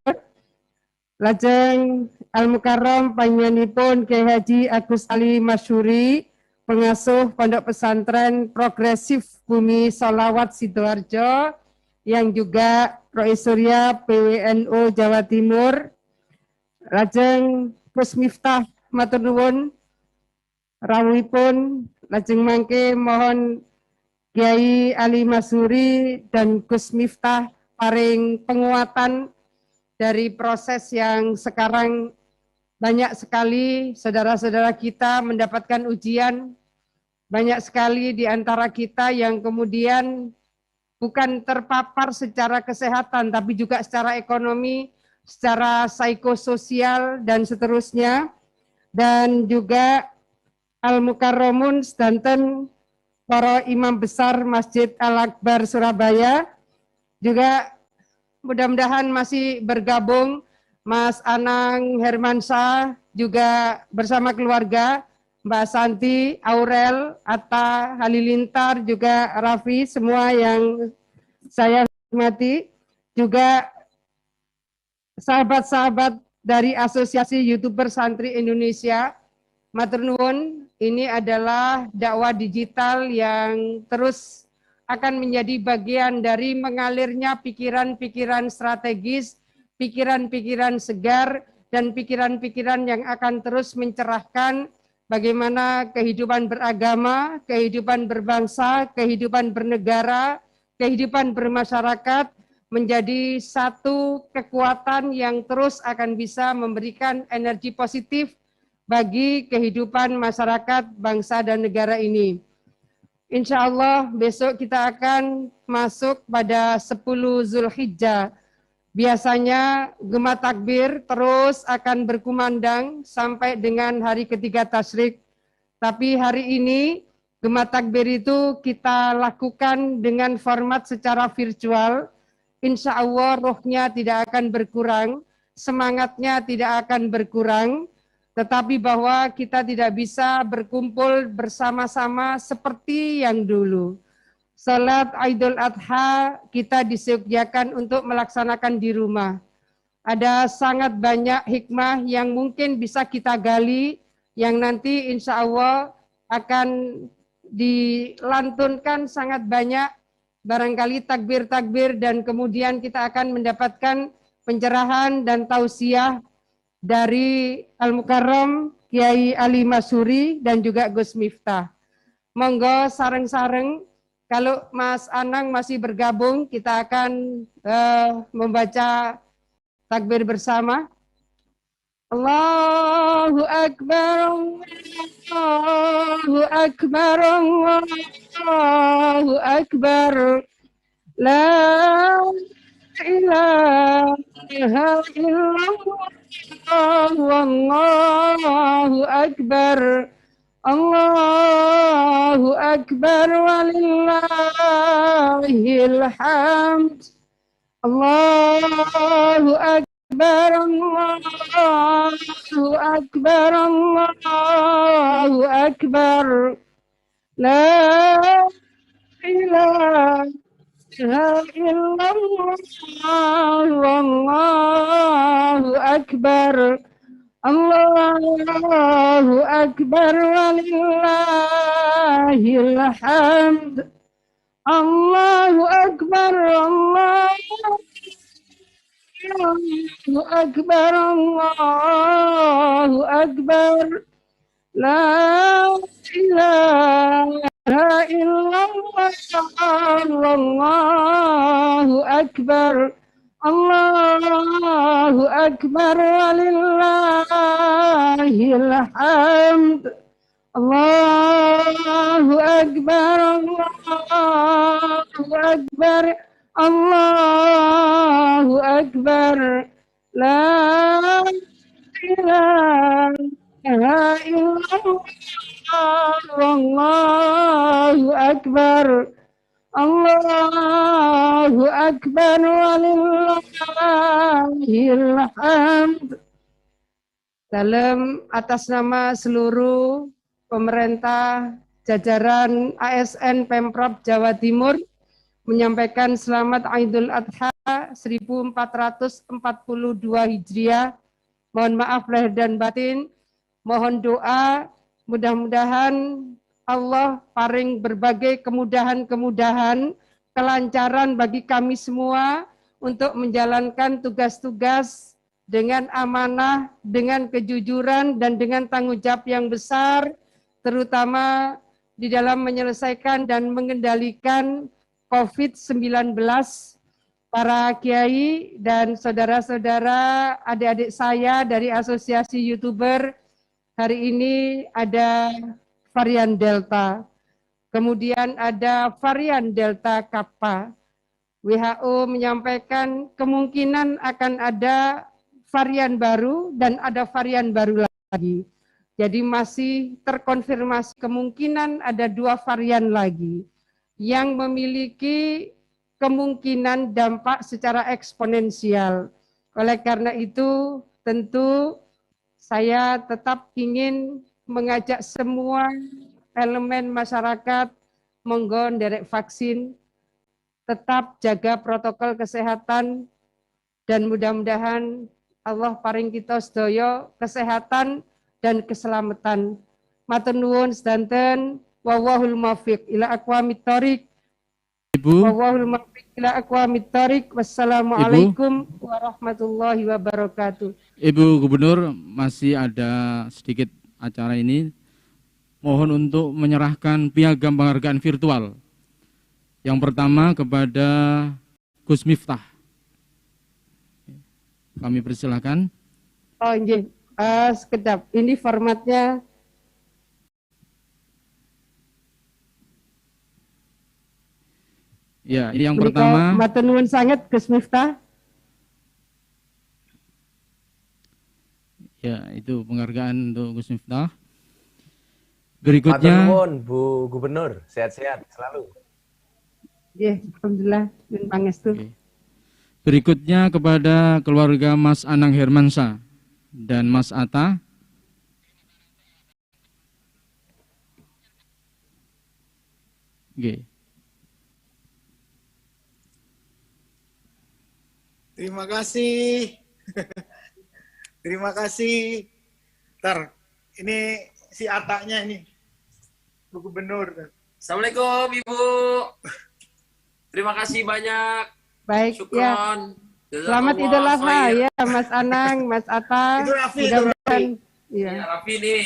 Lajeng Al-Mukarram panjenenganipun Kiai Haji Agus Ali Masyuri, pengasuh Pondok Pesantren Progresif Bumi Sholawat Sidoarjo, yang juga Rois Surya PWNU Jawa Timur, lajeng Gus Miftah matur nuwun rawuhipun, lajeng mangke mohon Kiai Ali Masuri dan Gus Miftah paring penguatan dari proses yang sekarang banyak sekali saudara-saudara kita mendapatkan ujian, banyak sekali di antara kita yang kemudian bukan terpapar secara kesehatan, tapi juga secara ekonomi, secara psikososial, dan seterusnya. Dan juga Al-Mukarramun sedanten para imam besar Masjid Al-Akbar Surabaya, juga mudah-mudahan masih bergabung Mas Anang Hermansyah, juga bersama keluarga, Mbak Santi, Aurel, Atta, Halilintar, juga Raffi, semua yang saya hormati, juga sahabat-sahabat dari Asosiasi YouTuber Santri Indonesia. Matur nuwun, ini adalah dakwah digital yang terus akan menjadi bagian dari mengalirnya pikiran-pikiran strategis, pikiran-pikiran segar, dan pikiran-pikiran yang akan terus mencerahkan bagaimana kehidupan beragama, kehidupan berbangsa, kehidupan bernegara, kehidupan bermasyarakat menjadi satu kekuatan yang terus akan bisa memberikan energi positif bagi kehidupan masyarakat, bangsa, dan negara ini. Insya Allah besok kita akan masuk pada 10 Zulhijjah. Biasanya gema takbir terus akan berkumandang sampai dengan hari ketiga tasyrik. Tapi hari ini gema takbir itu kita lakukan dengan format secara virtual. Insya Allah rohnya tidak akan berkurang, semangatnya tidak akan berkurang, tetapi bahwa kita tidak bisa berkumpul bersama-sama seperti yang dulu. Salat Idul Adha kita disediakan untuk melaksanakan di rumah. Ada sangat banyak hikmah yang mungkin bisa kita gali, yang nanti insya Allah akan dilantunkan sangat banyak, barangkali takbir-takbir, dan kemudian kita akan mendapatkan pencerahan dan tausiah dari Al-Mukarram Kiai Ali Masuri dan juga Gus Miftah. Monggo sareng-sareng. Kalau Mas Anang masih bergabung, kita akan membaca takbir bersama. Allahu Akbar, Allahu Akbar, Allahu Akbar. La ilaha illallah, Wallahu Akbar. Allahu Akbar walillahil hamd. Allahu Akbar, Allahu Akbar, Allahu Akbar. La ilaha illallah, Wallahu Akbar. Allahu Akbar walillahil hamd. Allahu Akbar, Allahu Akbar, Allahu Akbar. La ilaha illallah, Allahu Akbar. Allahu Akbar walillahil hamd. Allahu Akbar, Allahu Akbar, Allahu Akbar. La ilaha illallah, Allahu Akbar. Allahu Akbar walillahil hamd. Dalam atas nama seluruh pemerintah jajaran ASN Pemprov Jawa Timur menyampaikan selamat Idul Adha 1442 Hijriah. Mohon maaf lahir dan batin. Mohon doa mudah-mudahan Allah paring berbagai kemudahan-kemudahan, kelancaran bagi kami semua untuk menjalankan tugas-tugas dengan amanah, dengan kejujuran, dan dengan tanggung jawab yang besar, terutama di dalam menyelesaikan dan mengendalikan COVID-19. Para kiai dan saudara-saudara, adik-adik saya dari Asosiasi YouTuber, hari ini ada varian Delta, kemudian ada varian Delta Kappa. WHO menyampaikan kemungkinan akan ada varian baru dan ada varian baru lagi. Jadi masih terkonfirmasi kemungkinan ada 2 varian lagi yang memiliki kemungkinan dampak secara eksponensial. Oleh karena itu, tentu saya tetap ingin mengajak semua elemen masyarakat monggo nderek vaksin, tetap jaga protokol kesehatan, dan mudah-mudahan Allah paring kita sedaya kesehatan dan keselamatan. Matur nuwun sedanten, wallahul muwaffiq ila aqwamit thoriq. Ibu. Wallahul muwaffiq ila aqwamit thoriq. Wassalamualaikum warahmatullahi wabarakatuh. Ibu Gubernur, masih ada sedikit acara ini. Mohon untuk menyerahkan piagam penghargaan virtual. Yang pertama kepada Gus Miftah. Kami persilakan. Oh, nggih. Sekedap. Ini formatnya. Ya, ini yang pertama. Matur nuwun sanget Gus Miftah. Ya, itu penghargaan untuk Gus Miftah. Berikutnya. Matur nuwun Bu Gubernur, sehat-sehat selalu. Ya, alhamdulillah dan pangestu. Berikutnya kepada keluarga Mas Anang Hermansyah dan Mas Atta. Oke. Terima kasih. Terima kasih. Ntar, ini si Atanya ini. Bu Gubernur. Assalamualaikum Ibu. Terima kasih banyak. Baik, Syukron. ya. Selamat Idul Adha ya Mas Anang, Mas Atta. Itu Raffi, Mudah-mudahan. Ya, Ya. Raffi nih.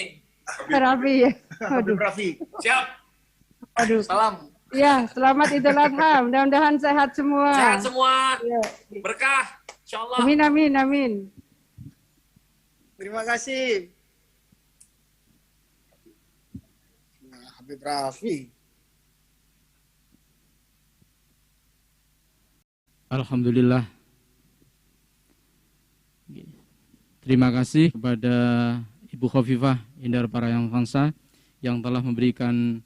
Raffi ya. Aduh. Raffi. Siap. Aduh. Salam. Ya, selamat Idul Adha. Mudah-mudahan sehat semua. Sehat semua. Ya. Berkah. Insyaallah. Amin, amin, amin. Terima kasih. Nah, Habib Raffi. Alhamdulillah. Terima kasih kepada Ibu Khofifah Indar Parayangansa yang telah memberikan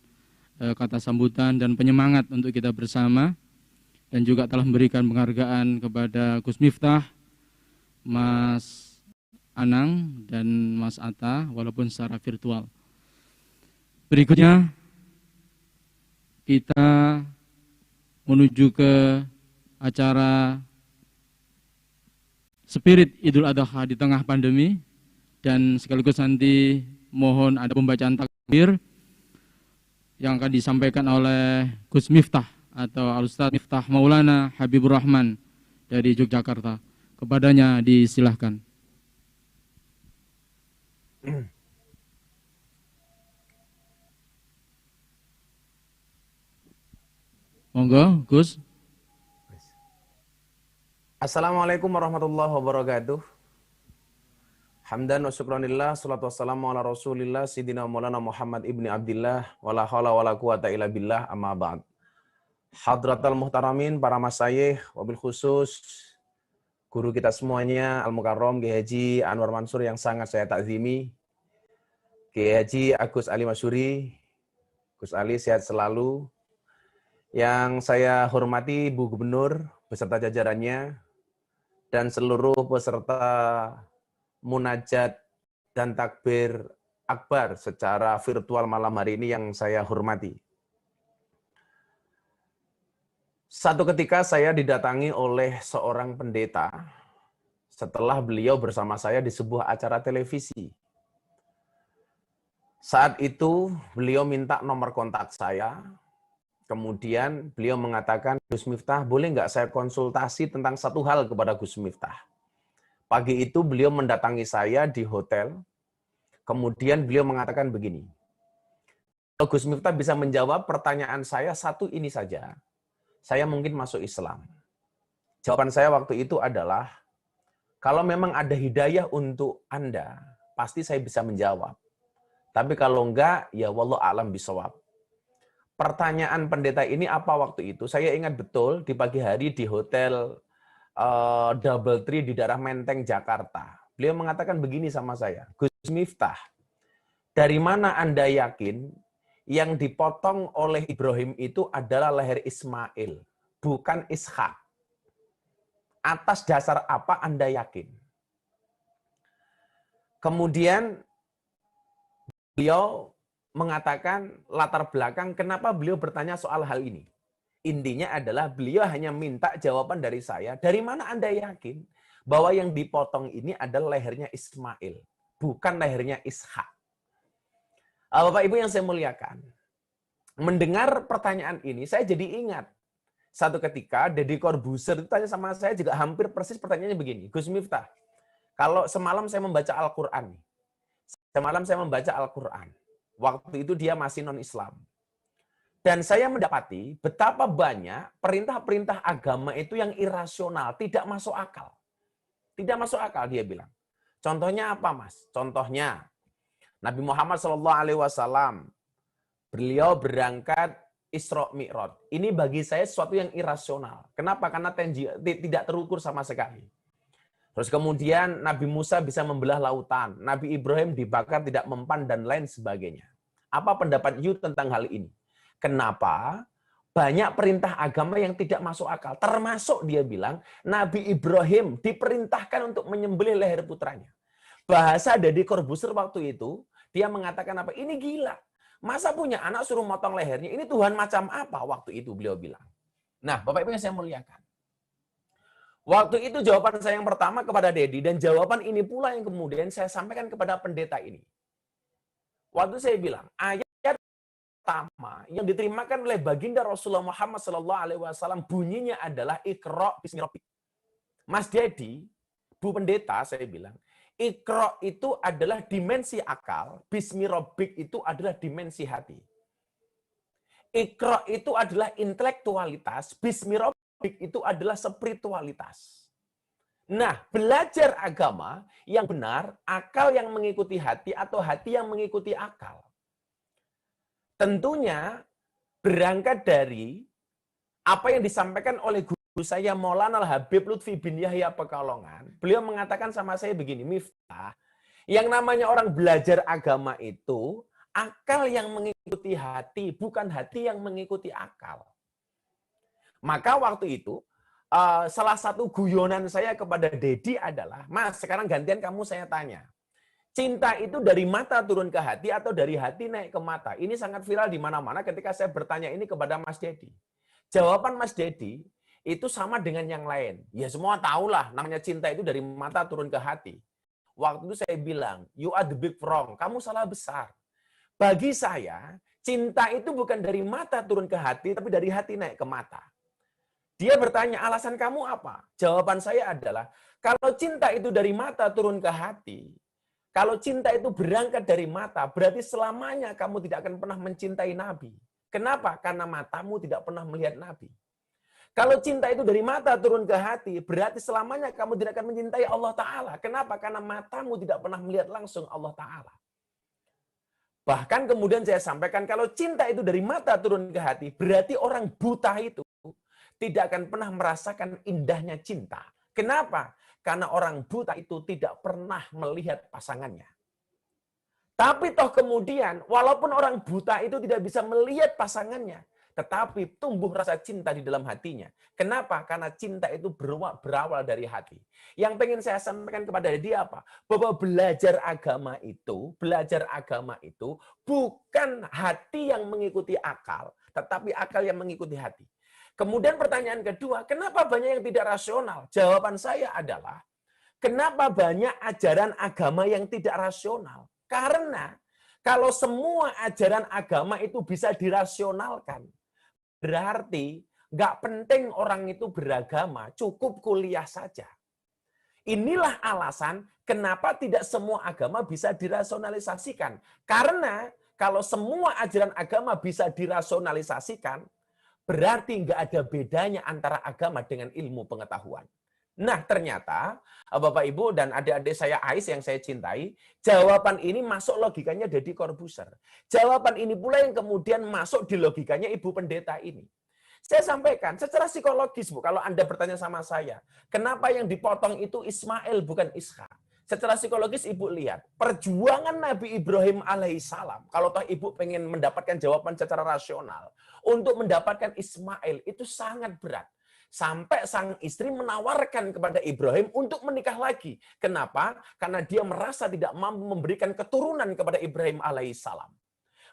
kata sambutan dan penyemangat untuk kita bersama, dan juga telah memberikan penghargaan kepada Gus Miftah, Mas Anang, dan Mas Atta walaupun secara virtual. Berikutnya kita menuju ke acara Spirit Idul Adha di tengah pandemi, dan sekaligus nanti mohon ada pembacaan takbir yang akan disampaikan oleh Gus Miftah atau Al-Ustadz Miftah Maulana Habibur Rahman dari Yogyakarta. Kepadanya disilahkan. Monggo, Gus. Assalamualaikum warahmatullahi wabarakatuh. Hamdan wa syukranillah, salatu wassalamu ala rasulillah, Sidina Maulana Muhammad ibni Abdillah, wala hawla wala quwata illa billah, amma ba'd. Hadratal muhtaramin, para masyayikh, wabil khusus, guru kita semuanya, Al-Mukarram, Kiai Haji Anwar Mansur yang sangat saya takzimi, Kiai Haji Agus Ali Masyuri, Gus Ali sehat selalu, yang saya hormati Bu Gubernur beserta jajarannya, dan seluruh peserta munajat dan takbir akbar secara virtual malam hari ini yang saya hormati. Satu ketika saya didatangi oleh seorang pendeta setelah beliau bersama saya di sebuah acara televisi. Saat itu beliau minta nomor kontak saya. Kemudian beliau mengatakan, Gus Miftah, boleh nggak saya konsultasi tentang satu hal kepada Gus Miftah? Pagi itu beliau mendatangi saya di hotel. Kemudian beliau mengatakan begini, kalau Gus Miftah bisa menjawab pertanyaan saya satu ini saja, saya mungkin masuk Islam. Jawaban saya waktu itu adalah, kalau memang ada hidayah untuk Anda, pasti saya bisa menjawab. Tapi kalau enggak, ya wallahu a'lam bishawab. Pertanyaan pendeta ini apa waktu itu? Saya ingat betul di pagi hari di hotel Double Tree di daerah Menteng, Jakarta. Beliau mengatakan begini sama saya, Gus Miftah, dari mana Anda yakin yang dipotong oleh Ibrahim itu adalah leher Ismail, bukan Ishak? Atas dasar apa Anda yakin? Kemudian beliau mengatakan latar belakang kenapa beliau bertanya soal hal ini. Intinya adalah beliau hanya minta jawaban dari saya, dari mana Anda yakin bahwa yang dipotong ini adalah lehernya Ismail, bukan lehernya Ishak? Bapak Ibu yang saya muliakan, mendengar pertanyaan ini, saya jadi ingat. Satu ketika, Deddy Corbuzier itu tanya sama saya juga hampir persis pertanyaannya begini, Gus Miftah, kalau semalam saya membaca Al-Quran, waktu itu dia masih non-Islam. Dan saya mendapati betapa banyak perintah-perintah agama itu yang irasional, tidak masuk akal. Tidak masuk akal, dia bilang. Contohnya apa, Mas? Contohnya, Nabi Muhammad SAW, beliau berangkat Isra Mi'raj. Ini bagi saya sesuatu yang irasional. Kenapa? Karena tidak terukur sama sekali. Terus kemudian Nabi Musa bisa membelah lautan. Nabi Ibrahim dibakar tidak mempan dan lain sebagainya. Apa pendapat you tentang hal ini? Kenapa banyak perintah agama yang tidak masuk akal? Termasuk dia bilang, Nabi Ibrahim diperintahkan untuk menyembelih leher putranya. Bahasa Deddy Corbuzier waktu itu, dia mengatakan apa? Ini gila. Masa punya anak suruh motong lehernya? Ini Tuhan macam apa? Waktu itu beliau bilang. Nah, Bapak Ibu yang saya muliakan. Waktu itu jawaban saya yang pertama kepada Deddy, dan jawaban ini pula yang kemudian saya sampaikan kepada pendeta ini. Waktu saya bilang, ayat pertama yang diterimakan oleh baginda Rasulullah Muhammad SAW bunyinya adalah Iqra bismi rabbik. Mas Deddy, Bu Pendeta, saya bilang, Iqra itu adalah dimensi akal, bismi rabbik itu adalah dimensi hati. Iqra itu adalah intelektualitas, bismi rabbik itu adalah spiritualitas. Nah, belajar agama yang benar, akal yang mengikuti hati atau hati yang mengikuti akal. Tentunya berangkat dari apa yang disampaikan oleh guru saya Maulana Al-Habib Lutfi bin Yahya Pekalongan. Beliau mengatakan sama saya begini, Miftah, yang namanya orang belajar agama itu, akal yang mengikuti hati, bukan hati yang mengikuti akal. Maka waktu itu, salah satu guyonan saya kepada Deddy adalah, Mas, sekarang gantian kamu saya tanya. Cinta itu dari mata turun ke hati atau dari hati naik ke mata? Ini sangat viral di mana-mana ketika saya bertanya ini kepada Mas Deddy. Jawaban Mas Deddy itu sama dengan yang lain. Ya semua tahulah namanya cinta itu dari mata turun ke hati. Waktu itu saya bilang, you are the big wrong. Kamu salah besar. Bagi saya, cinta itu bukan dari mata turun ke hati, tapi dari hati naik ke mata. Dia bertanya, alasan kamu apa? Jawaban saya adalah, kalau cinta itu dari mata turun ke hati, kalau cinta itu berangkat dari mata, berarti selamanya kamu tidak akan pernah mencintai Nabi. Kenapa? Karena matamu tidak pernah melihat Nabi. Kalau cinta itu dari mata turun ke hati, berarti selamanya kamu tidak akan mencintai Allah Ta'ala. Kenapa? Karena matamu tidak pernah melihat langsung Allah Ta'ala. Bahkan kemudian saya sampaikan, kalau cinta itu dari mata turun ke hati, berarti orang buta itu tidak akan pernah merasakan indahnya cinta. Kenapa? Karena orang buta itu tidak pernah melihat pasangannya. Tapi toh kemudian, walaupun orang buta itu tidak bisa melihat pasangannya, tetapi tumbuh rasa cinta di dalam hatinya. Kenapa? Karena cinta itu berawal dari hati. Yang pengen saya sampaikan kepada dia apa? Bahwa belajar agama itu bukan hati yang mengikuti akal, tetapi akal yang mengikuti hati. Kemudian pertanyaan kedua, kenapa banyak yang tidak rasional? Jawaban saya adalah, kenapa banyak ajaran agama yang tidak rasional? Karena Kalau semua ajaran agama itu bisa dirasionalkan, berarti nggak penting orang itu beragama, cukup kuliah saja. Inilah alasan kenapa tidak semua agama bisa dirasionalisasikan. Karena kalau semua ajaran agama bisa dirasionalisasikan, berarti nggak ada bedanya antara agama dengan ilmu pengetahuan. Nah, ternyata Bapak Ibu dan adik-adik saya Ais yang saya cintai, jawaban ini masuk logikanya Deddy Corbuzier. Jawaban ini pula yang kemudian masuk di logikanya Ibu Pendeta ini. Saya sampaikan secara psikologis, Bu, kalau Anda bertanya sama saya, kenapa yang dipotong itu Ismail bukan Ishak? Secara psikologis Ibu lihat, perjuangan Nabi Ibrahim alaihissalam, kalau toh Ibu pengen mendapatkan jawaban secara rasional, untuk mendapatkan Ismail itu sangat berat. Sampai sang istri menawarkan kepada Ibrahim untuk menikah lagi. Kenapa? Karena dia merasa tidak mampu memberikan keturunan kepada Ibrahim alaihissalam.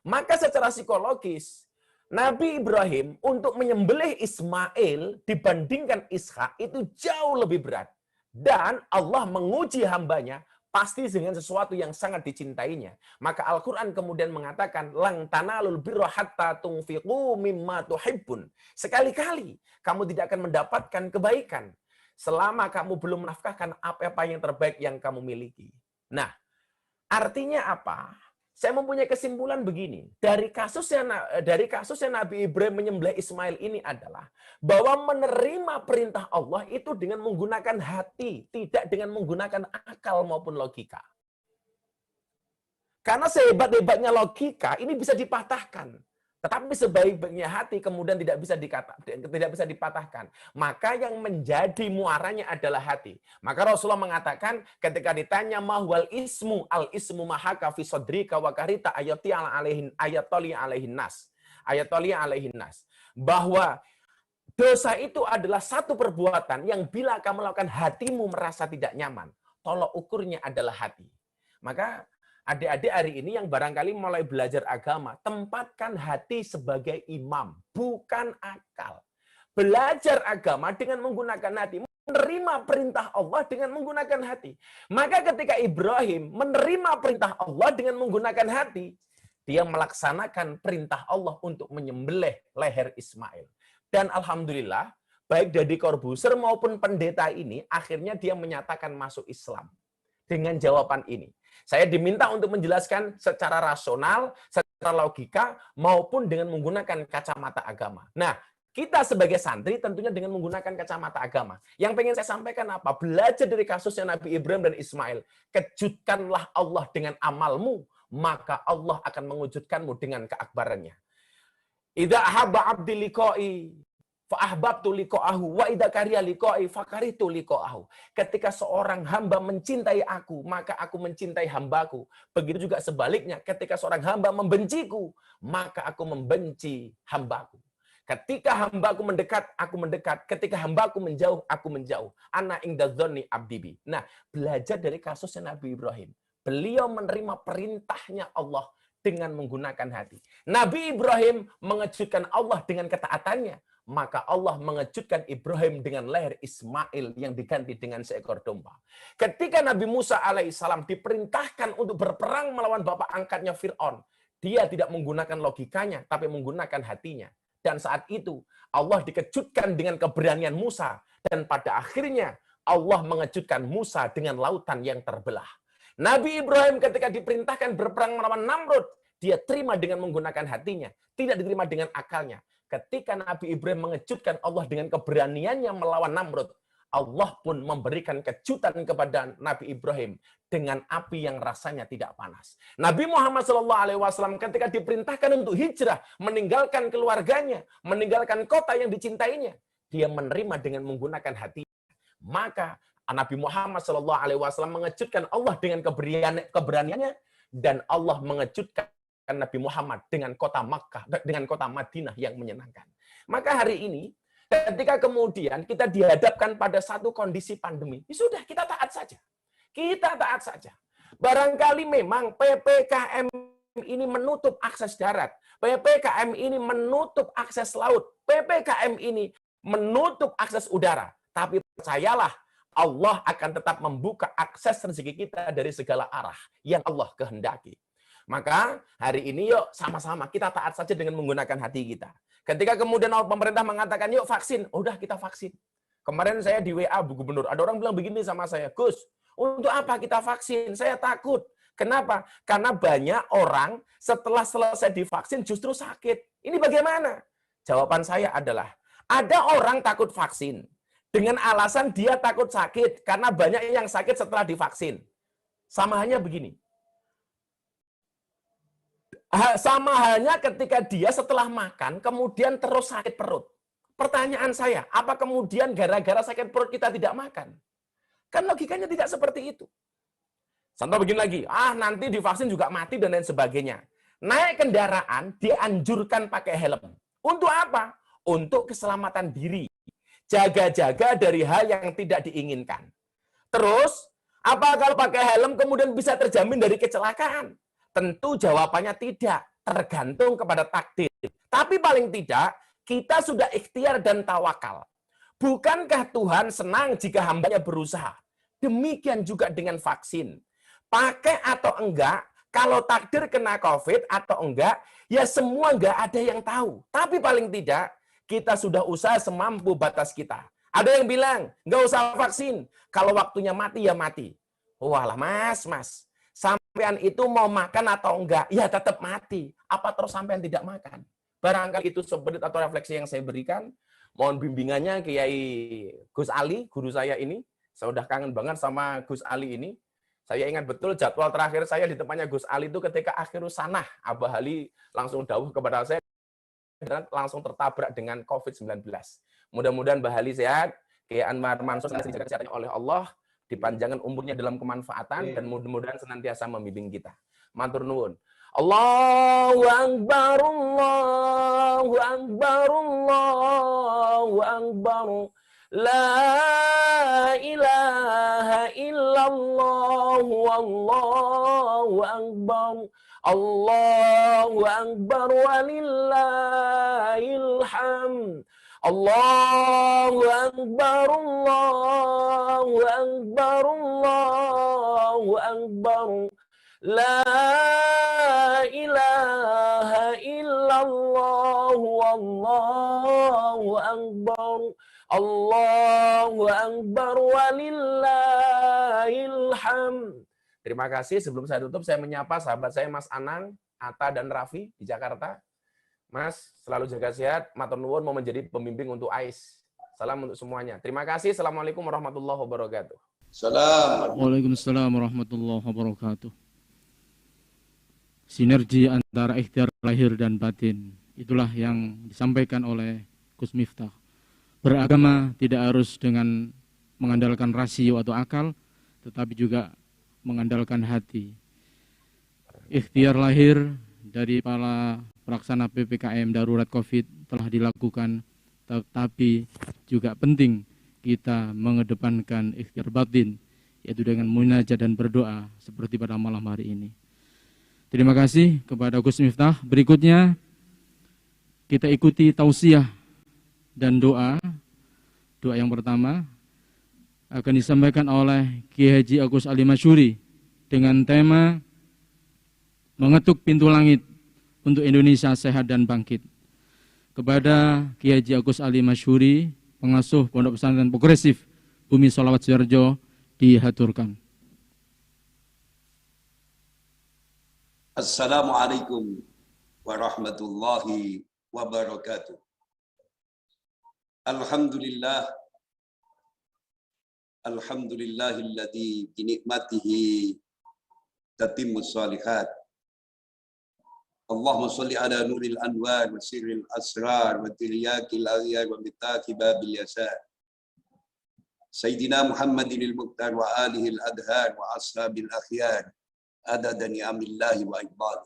Maka secara psikologis, Nabi Ibrahim untuk menyembelih Ismail dibandingkan Ishak itu jauh lebih berat. Dan Allah menguji hambanya pasti dengan sesuatu yang sangat dicintainya. Maka Al-Quran kemudian mengatakan, Lang tanalul birra hatta tunfiqu mimma tuhibbun. Sekali-kali kamu tidak akan mendapatkan kebaikan selama kamu belum menafkahkan apa-apa yang terbaik yang kamu miliki. Nah, artinya apa? Saya mempunyai kesimpulan begini, dari kasusnya Nabi Ibrahim menyembelih Ismail ini adalah bahwa menerima perintah Allah itu dengan menggunakan hati, tidak dengan menggunakan akal maupun logika. Karena sehebat-hebatnya logika ini bisa dipatahkan, tetapi sebaik-baiknya hati kemudian tidak bisa dipatahkan. Maka yang menjadi muaranya adalah hati. Maka Rasulullah mengatakan ketika ditanya mahwal ismu, al ismu mahaka fi sodrika wa karita ayati alaihin nas. Bahwa dosa itu adalah satu perbuatan yang bila kamu lakukan hatimu merasa tidak nyaman. Tolok ukurnya adalah hati. Maka adik-adik hari ini yang barangkali mulai belajar agama, tempatkan hati sebagai imam, bukan akal. Belajar agama dengan menggunakan hati, menerima perintah Allah dengan menggunakan hati. Maka ketika Ibrahim menerima perintah Allah dengan menggunakan hati, dia melaksanakan perintah Allah untuk menyembelih leher Ismail. Dan alhamdulillah, baik Deddy Corbuzier maupun pendeta ini, akhirnya dia menyatakan masuk Islam. Dengan jawaban ini. Saya diminta untuk menjelaskan secara rasional, secara logika, maupun dengan menggunakan kacamata agama. Nah, kita sebagai santri tentunya dengan menggunakan kacamata agama. Yang pengen saya sampaikan apa? Belajar dari kasusnya Nabi Ibrahim dan Ismail. Kejutkanlah Allah dengan amalmu, maka Allah akan mengejutkanmu dengan keakbarannya. Idza ahabba 'abdi liqa'i fa ahbabtu liqa'ahu wa idza kariha liqa'i fa karihtu liqa'ahu. Ketika seorang hamba mencintai aku, maka aku mencintai hambaku. Begitu juga sebaliknya, ketika seorang hamba membenciku, maka aku membenci hambaku. Ketika hambaku mendekat, aku mendekat. Ketika hambaku menjauh, aku menjauh. Ana inda dzanni abdi bi. Nah, belajar dari kasusnya Nabi Ibrahim. Beliau menerima perintahnya Allah dengan menggunakan hati. Nabi Ibrahim mengejutkan Allah dengan ketaatannya. Maka Allah mengejutkan Ibrahim dengan leher Ismail yang diganti dengan seekor domba. Ketika Nabi Musa alaihissalam diperintahkan untuk berperang melawan bapak angkatnya Fir'aun, dia tidak menggunakan logikanya, tapi menggunakan hatinya. Dan saat itu Allah dikejutkan dengan keberanian Musa. Dan pada akhirnya Allah mengejutkan Musa dengan lautan yang terbelah. Nabi Ibrahim ketika diperintahkan berperang melawan Namrud, dia terima dengan menggunakan hatinya, tidak diterima dengan akalnya. Ketika Nabi Ibrahim mengejutkan Allah dengan keberaniannya melawan Namrud, Allah pun memberikan kejutan kepada Nabi Ibrahim dengan api yang rasanya tidak panas. Nabi Muhammad SAW ketika diperintahkan untuk hijrah, meninggalkan keluarganya, meninggalkan kota yang dicintainya, dia menerima dengan menggunakan hati. Maka Nabi Muhammad SAW mengejutkan Allah dengan keberaniannya, dan Allah mengejutkan Nabi Muhammad dengan kota Makkah, dengan kota Madinah yang menyenangkan. Maka hari ini, ketika kemudian kita dihadapkan pada satu kondisi pandemi, ya sudah, kita taat saja. Kita taat saja. Barangkali memang PPKM ini menutup akses darat, PPKM ini menutup akses laut, PPKM ini menutup akses udara. Tapi percayalah, Allah akan tetap membuka akses rezeki kita dari segala arah yang Allah kehendaki. Maka hari ini yuk sama-sama kita taat saja dengan menggunakan hati kita. Ketika kemudian pemerintah mengatakan yuk vaksin, udah kita vaksin. Kemarin saya di WA Bu Gubernur, ada orang bilang begini sama saya, Gus, untuk apa kita vaksin? Saya takut. Kenapa? Karena banyak orang setelah selesai divaksin justru sakit. Ini bagaimana? Jawaban saya adalah, ada orang takut vaksin dengan alasan dia takut sakit karena banyak yang sakit setelah divaksin. Sama halnya begini. Sama halnya ketika dia setelah makan kemudian terus sakit perut. Pertanyaan saya, apa kemudian gara-gara sakit perut kita tidak makan? Kan logikanya tidak seperti itu. Contoh begini lagi, nanti divaksin juga mati dan lain sebagainya. Naik kendaraan dianjurkan pakai helm. Untuk apa? Untuk keselamatan diri. Jaga-jaga dari hal yang tidak diinginkan. Terus, apa kalau pakai helm kemudian bisa terjamin dari kecelakaan? Tentu jawabannya tidak, tergantung kepada takdir. Tapi paling tidak, kita sudah ikhtiar dan tawakal. Bukankah Tuhan senang jika hambanya berusaha? Demikian juga dengan vaksin. Pakai atau enggak, kalau takdir kena COVID atau enggak, ya semua enggak ada yang tahu. Tapi paling tidak, kita sudah usaha semampu batas kita. Ada yang bilang, enggak usah vaksin. Kalau waktunya mati, ya mati. Walah mas. Sampean itu mau makan atau enggak, ya tetap mati. Apa terus sampean tidak makan? Barangkali itu sebenarnya atau refleksi yang saya berikan. Mohon bimbingannya Kiai Gus Ali, guru saya ini. Saya udah kangen banget sama Gus Ali ini. Saya ingat betul jadwal terakhir saya di tempatnya Gus Ali itu ketika akhirus sanah. Abah Ali langsung dawuh kepada saya dan langsung tertabrak dengan COVID-19. Mudah-mudahan Mbah Ali sehat, Kiai Anwar Mansur dijaga kesehatannya oleh Allah, dipanjangkan umurnya dalam kemanfaatan, dan mudah-mudahan senantiasa membimbing kita. Matur nuwun. Allahu Akbar, Allahu Akbar, Allahu Akbar. La ilaha illallah, wallahu akbar. Allahu akbar walillahil hamd. Allahu akbar, Allahu akbar, Allahu akbar. La ilaha illallah, wallahu akbar. Allahu akbar walillahil hamd. Terima kasih. Sebelum saya tutup, saya menyapa sahabat saya Mas Anang, Atta dan Raffi di Jakarta. Mas, selalu jaga sehat. Matur nuwun mau menjadi pembimbing untuk AIS. Salam untuk semuanya. Terima kasih. Assalamualaikum warahmatullahi wabarakatuh. Salam. Waalaikumsalam warahmatullahi wabarakatuh. Sinergi antara ikhtiar lahir dan batin. Itulah yang disampaikan oleh Gus Miftah. Beragama tidak harus dengan mengandalkan rasio atau akal, tetapi juga mengandalkan hati. Ikhtiar lahir dari para pelaksana PPKM darurat COVID telah dilakukan, tetapi juga penting kita mengedepankan ikhtiar batin, yaitu dengan munajat dan berdoa seperti pada malam hari ini. Terima kasih kepada Gus Miftah. Berikutnya kita ikuti tausiah dan doa. Doa yang pertama akan disampaikan oleh Kiai Haji Agus Ali Masyuri dengan tema mengetuk pintu langit untuk Indonesia sehat dan bangkit. Kepada Kiai Haji Agus Ali Masyuri, pengasuh Pondok Pesantren Progresif Bumi Sholawat Suharjo, dihaturkan. Assalamualaikum warahmatullahi wabarakatuh. Alhamdulillah. Alhamdulillahilladzi binikmatihi tatimmus shalihat. Allahumma sholli ala nuril anwar wa sirril asrar wa tiryakil aghyar wa mitaki babil yasar. Sayyidina Muhammadinil Muqtar wa alihil adhar wa ashabil akhyar adada ni'amillahi wa ibad.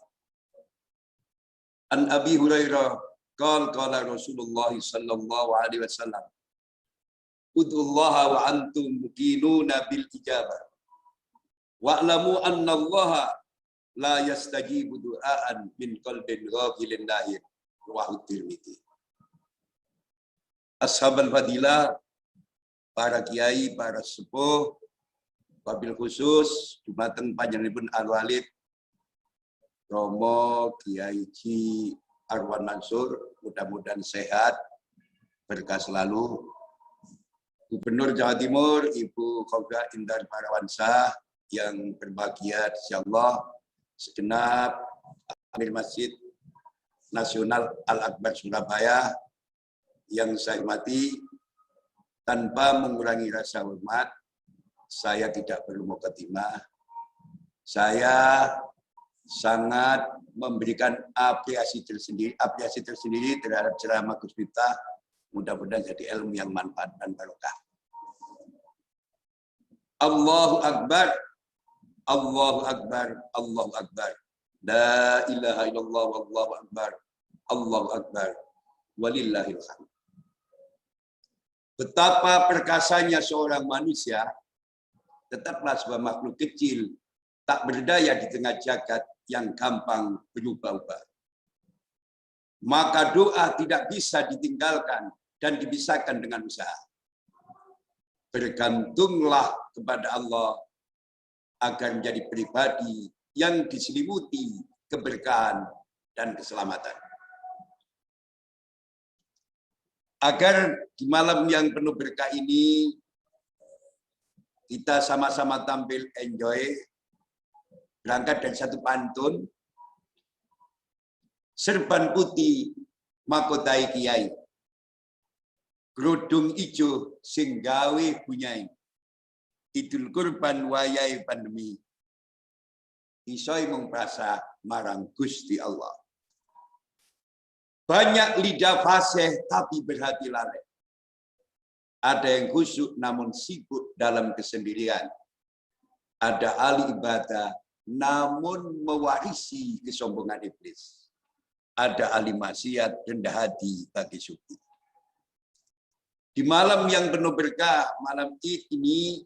An Abi Hurairah qala Rasulullah sallallahu alaihi wasallam, ud'ullaha wa antum muqinuna bil ijabah wa'lamu anna allaha la yastajibu du'aan min qalbin ghafilin lahir. Rawahu Tirmidzi. Ashabul fadilah, para kiai, para sepuh, wabil khusus dumateng panjenenganipun Al Walid Romo Kiai Ji Arwan Mansur, mudah-mudahan sehat, berkah selalu. Gubernur Jawa Timur, Ibu Khofifah Indar Parawansa yang berbahagia, insyaallah, segenap Amir Masjid Nasional Al-Akbar Surabaya yang saya hormati, tanpa mengurangi rasa hormat, saya tidak perlu mukadimah. Saya sangat memberikan apresiasi tersendiri terhadap ceramah Gus Miftah. Mudah-mudahan jadi ilmu yang manfaat dan barokah. Allahu Akbar, Allahu Akbar, Allahu Akbar. La ilaha illallah, wallahu akbar, Allahu Akbar, walillahil hamd. Betapa perkasanya seorang manusia, tetaplah sebuah makhluk kecil, tak berdaya di tengah jagat yang gampang berubah-ubah. Maka doa tidak bisa ditinggalkan dan dipisahkan dengan usaha. Bergantunglah kepada Allah agar menjadi pribadi yang diselimuti keberkahan dan keselamatan. Agar di malam yang penuh berkah ini kita sama-sama tampil enjoy, berangkat dari satu pantun, serban putih makotai kiai, kerudung ijo sing gawe bunyai, idul kurban wayai pandemi, isoi mung prasa marang Gusti Allah. Banyak lidah fasih tapi berhati lalai. Ada yang khusyuk namun sibuk dalam kesendirian. Ada ahli ibadah namun mewarisi kesombongan iblis. Ada ahli maksiat rendah hati bagi sufi. Di malam yang penuh berkah, malam Id ini,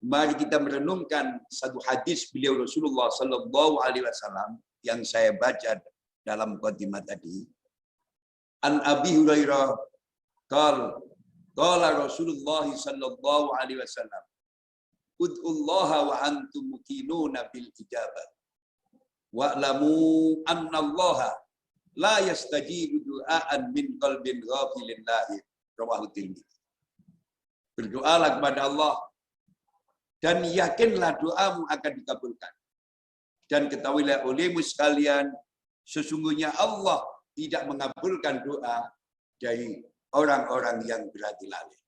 mari kita merenungkan satu hadis beliau Rasulullah Sallallahu Alaihi Wasallam yang saya baca dalam mukadimah tadi. An Abi Hurairah qala Rasulullah Sallallahu Alaihi Wasallam, ud'ullaha wa antum muqinuna bil ijabah wa'lamu anna allaha la yastajibu du'aan min qalbin ghafilin lahi. Rawahu Tirmidzi. Berdoalah kepada Allah dan yakinlah doamu akan dikabulkan. Dan ketahuilah olehmu sekalian, sesungguhnya Allah tidak mengabulkan doa dari orang-orang yang berhati lalai.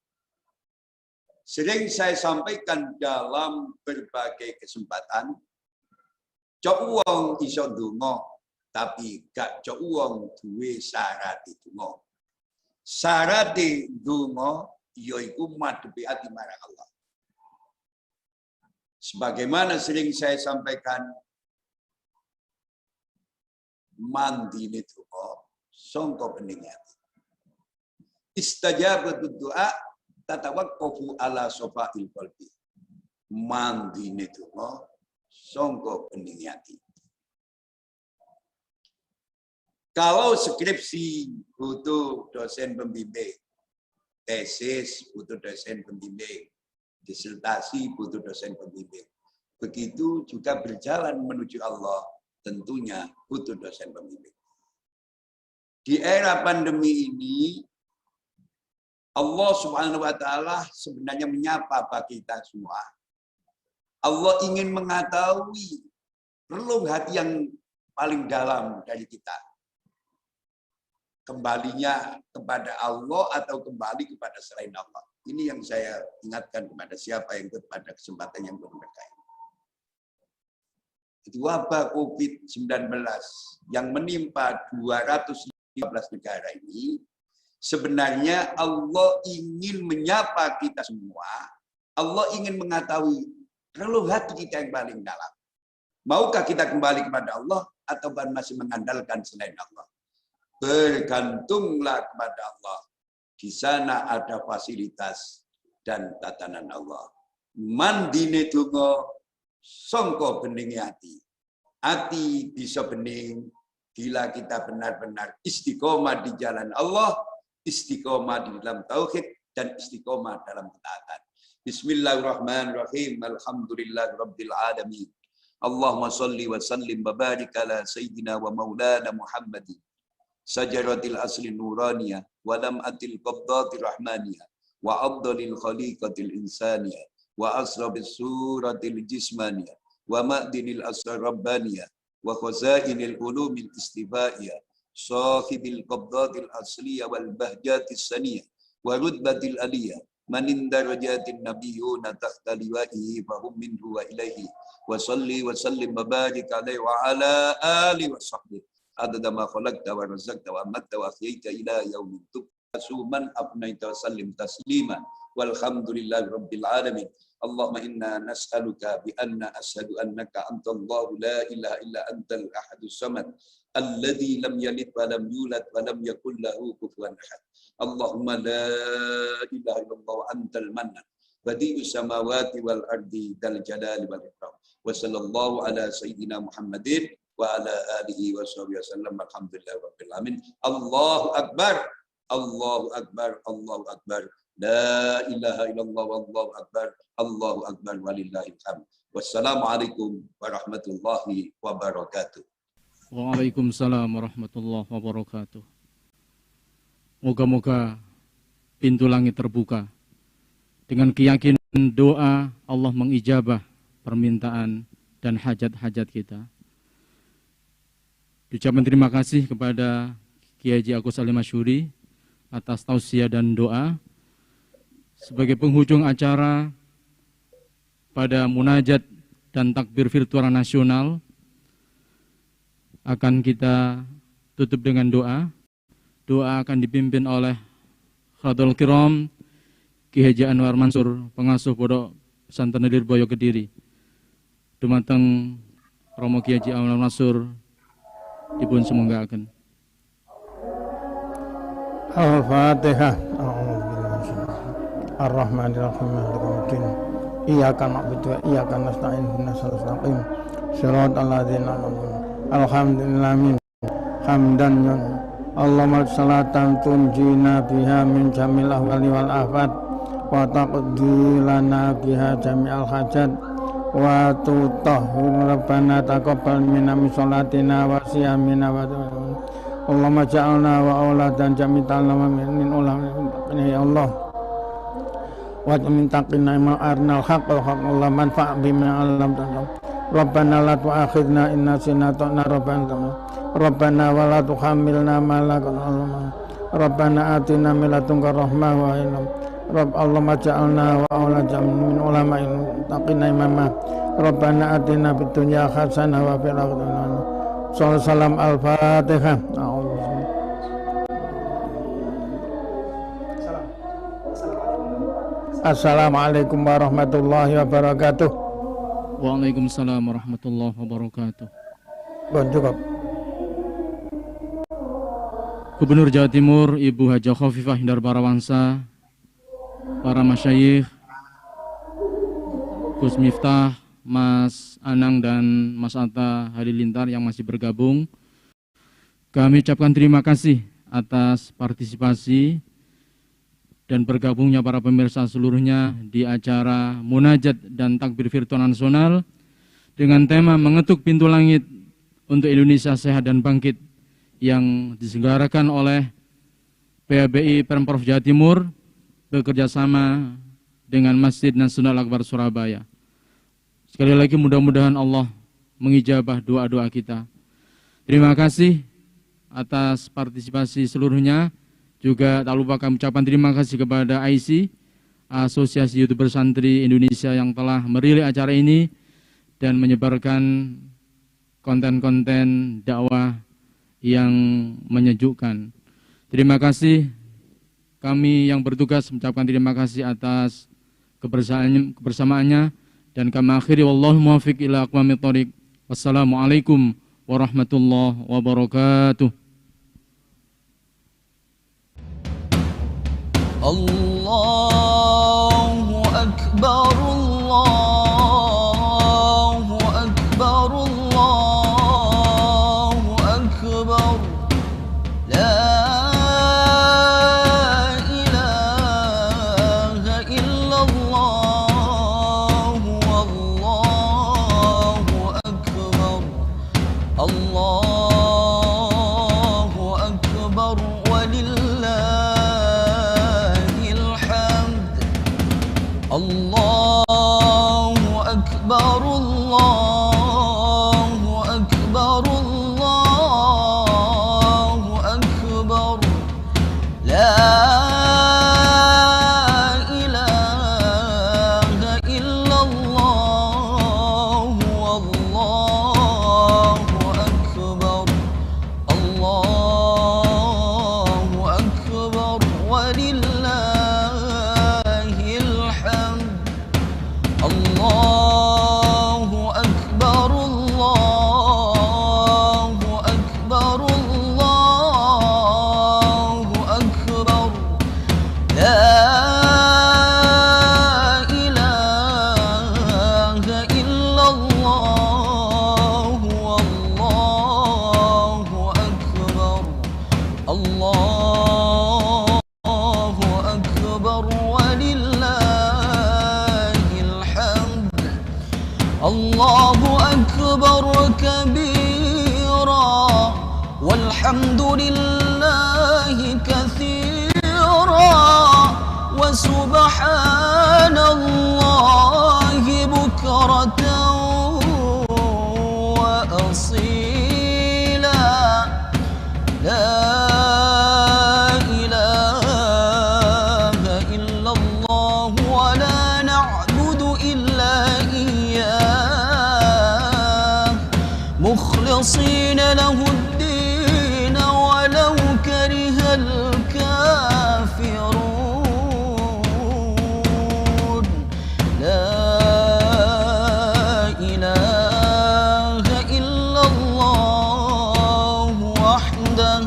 Sering saya sampaikan dalam berbagai kesempatan, cok wong iso ndonga, tapi gak cok wong duwe syarat ndonga. Syarat ndonga yaiku madhepi ati marang Allah. Sebagaimana sering saya sampaikan, mandine donga sangka bening ati. Istajabatu du'a tatawaqqafu ala safa'il qalbi. Mandine donga sangka bening ati. Kalau skripsi butuh dosen pembimbing, tesis butuh dosen pembimbing, disertasi butuh dosen pembimbing. Begitu juga berjalan menuju Allah, tentunya butuh dosen pembimbing. Di era pandemi ini, Allah Subhanahu wa Ta'ala sebenarnya menyapa bagi kita semua. Allah ingin mengetahui relung hati yang paling dalam dari kita. Kembalinya kepada Allah atau kembali kepada selain Allah. Ini yang saya ingatkan kepada siapa yang ikut pada kesempatan yang berkah ini. Itu wabah COVID-19 yang menimpa 215 negara ini, sebenarnya Allah ingin menyapa kita semua. Allah ingin mengetahui relung hati kita yang paling dalam. Maukah kita kembali kepada Allah atau masih mengandalkan selain Allah? Bergantunglah kepada Allah. Di sana ada fasilitas dan tatanan Allah. Mandine donga sangka bening hati. Hati bisa bening bila kita benar-benar istiqomah di jalan Allah, istiqomah di dalam tauhid, dan istiqomah dalam ketaatan. Bismillahirrahmanirrahim. Alhamdulillahirabbil alamin. Allahumma salli wa sallim wa barik ala sayyidina wa maulana Muhammadin sajaratil asli nuraniyah wa lam'atil qabdatir rahmaniyah wa afdalil khaliqatil insaniyah wa asrabis suratil jismaniyah wa ma'dinil asrar rabbaniyah wa khazainil ulumil istifaiyah sahibil qabdatil asliyah wal bahjatis saniyah wa rutbatil aliyah manin darajatin nabiyyuna tahta liwa'ihi fahum minhu wa ilaihi wa salli wa sallim wa barik alaihi wa ala alihi wa sahbihi adada ma khalaqta wa razaqta wa amatta wa ahyaita ila yaumin tub'atsun afnaita wa sallim taslima walhamdulillahi rabbil alamin. Allahumma inna nas'aluka bi anna ashhadu annaka antallahu la ilaha illa antal ahadus samad alladzi lam yalid wa lam yulad wa lam yakul lahu kufuwan ahad. Allahumma la ilaha illallah wa antal mannan badi'us samawati wal ardi dal jalali wal ikram. Wa sallallahu ala sayyidina Muhammadin wa ala alihi wa sahbihi wasallam. Alhamdulillah rabbil alamin. Allahu akbar, Allahu akbar, Allahu akbar. La ilaha illallah wallahu akbar, Allahu akbar walillahil hamd. Wassalamualaikum warahmatullahi wabarakatuh. Waalaikumsalam warahmatullahi wabarakatuh. Moga-moga pintu langit terbuka. Dengan keyakinan doa Allah mengijabah permintaan dan hajat-hajat kita. Ucapan terima kasih kepada Kiai Haji Agus Salim Masyuri atas tausiah dan doa. Sebagai penghujung acara pada munajat dan takbir virtual nasional akan kita tutup dengan doa. Doa akan dipimpin oleh Khadul Kiram Kiai Haji Anwar Mansur, pengasuh Pondok Pesantren Lirboyo Kediri. Dumateng Romo Kiai Haji Anwar Mansur dipun semonggaken. Al-Fatihah. Ar-Rahmanir-Rahim. Maliki Iyyaka na'budu wa iyyaka nasta'in. Ihdinas siratal mustaqim. Shiratal ladzina an'amta 'alaihim. Alhamdulillahi hamdan Allahumma salatan tunjina biha min jamil ahwali wal afat wa taqdi lana biha jami'al hajat wa tutahhir rabbana taqabbal minna min sholatina wa siyamina wa Allahumma ja'alna wa auladan jami'an min ulama ya Allah wa min taqina ma arnal haqq wa Allah manfa' bima alam Rabbana la tu'akhidna in nasina ta'na Rabbana wa la tuhammilna ma la Rabbana atina min ladunka rahmah wa ilm Allahumma ja'alna wa auladan min ulama'in taqina imama Rabbana atina fid dunya hasanah wa fil akhirati hasanah. Salam al-Fatihah. Assalamualaikum warahmatullahi wabarakatuh. Waalaikumsalam warahmatullahi wabarakatuh. Cukup. Gubernur Jawa Timur Ibu Haja Khofifah Indar Parawansa, para masyayikh, Gus Miftah, Mas Anang dan Mas Atta Halilintar yang masih bergabung. Kami ucapkan terima kasih atas partisipasi dan bergabungnya para pemirsa seluruhnya di acara Munajat dan Takbir Virtual Nasional dengan tema Mengetuk Pintu Langit untuk Indonesia Sehat dan Bangkit yang diselenggarakan oleh PABI Pemprov Jawa Timur bekerjasama dengan Masjid Nasional Akbar Surabaya. Sekali lagi mudah-mudahan Allah mengijabah doa-doa kita. Terima kasih atas partisipasi seluruhnya. Juga tak lupa kami ucapkan terima kasih kepada IC, Asosiasi YouTuber Santri Indonesia yang telah merilis acara ini dan menyebarkan konten-konten dakwah yang menyejukkan. Terima kasih. Kami yang bertugas mengucapkan terima kasih atas kebersamaannya dan kami akhiri wallahu muwaffiq ila aqwamit thoriq. Wassalamualaikum warahmatullahi wabarakatuh. Allahu akbar, Allahu akbar, Allahu akbar. La ilaha illallah, wallahu akbar. لله كثيرا وسبحان الله بكرة وأصيلا لا إله إلا الله ولا نعبد إلا إياه مخلصين له الدين ولو كره الكافرون لا إله إلا الله وحده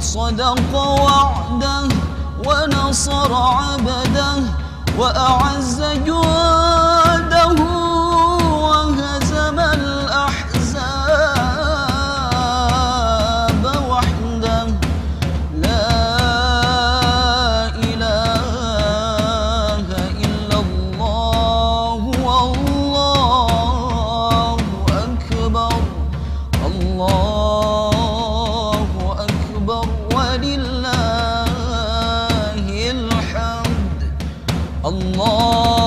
صدق وعده ونصر عبده وأعز جواده وهزم الأحزاب وحده لا إله إلا الله والله أكبر الله أكبر ولله الحمد الله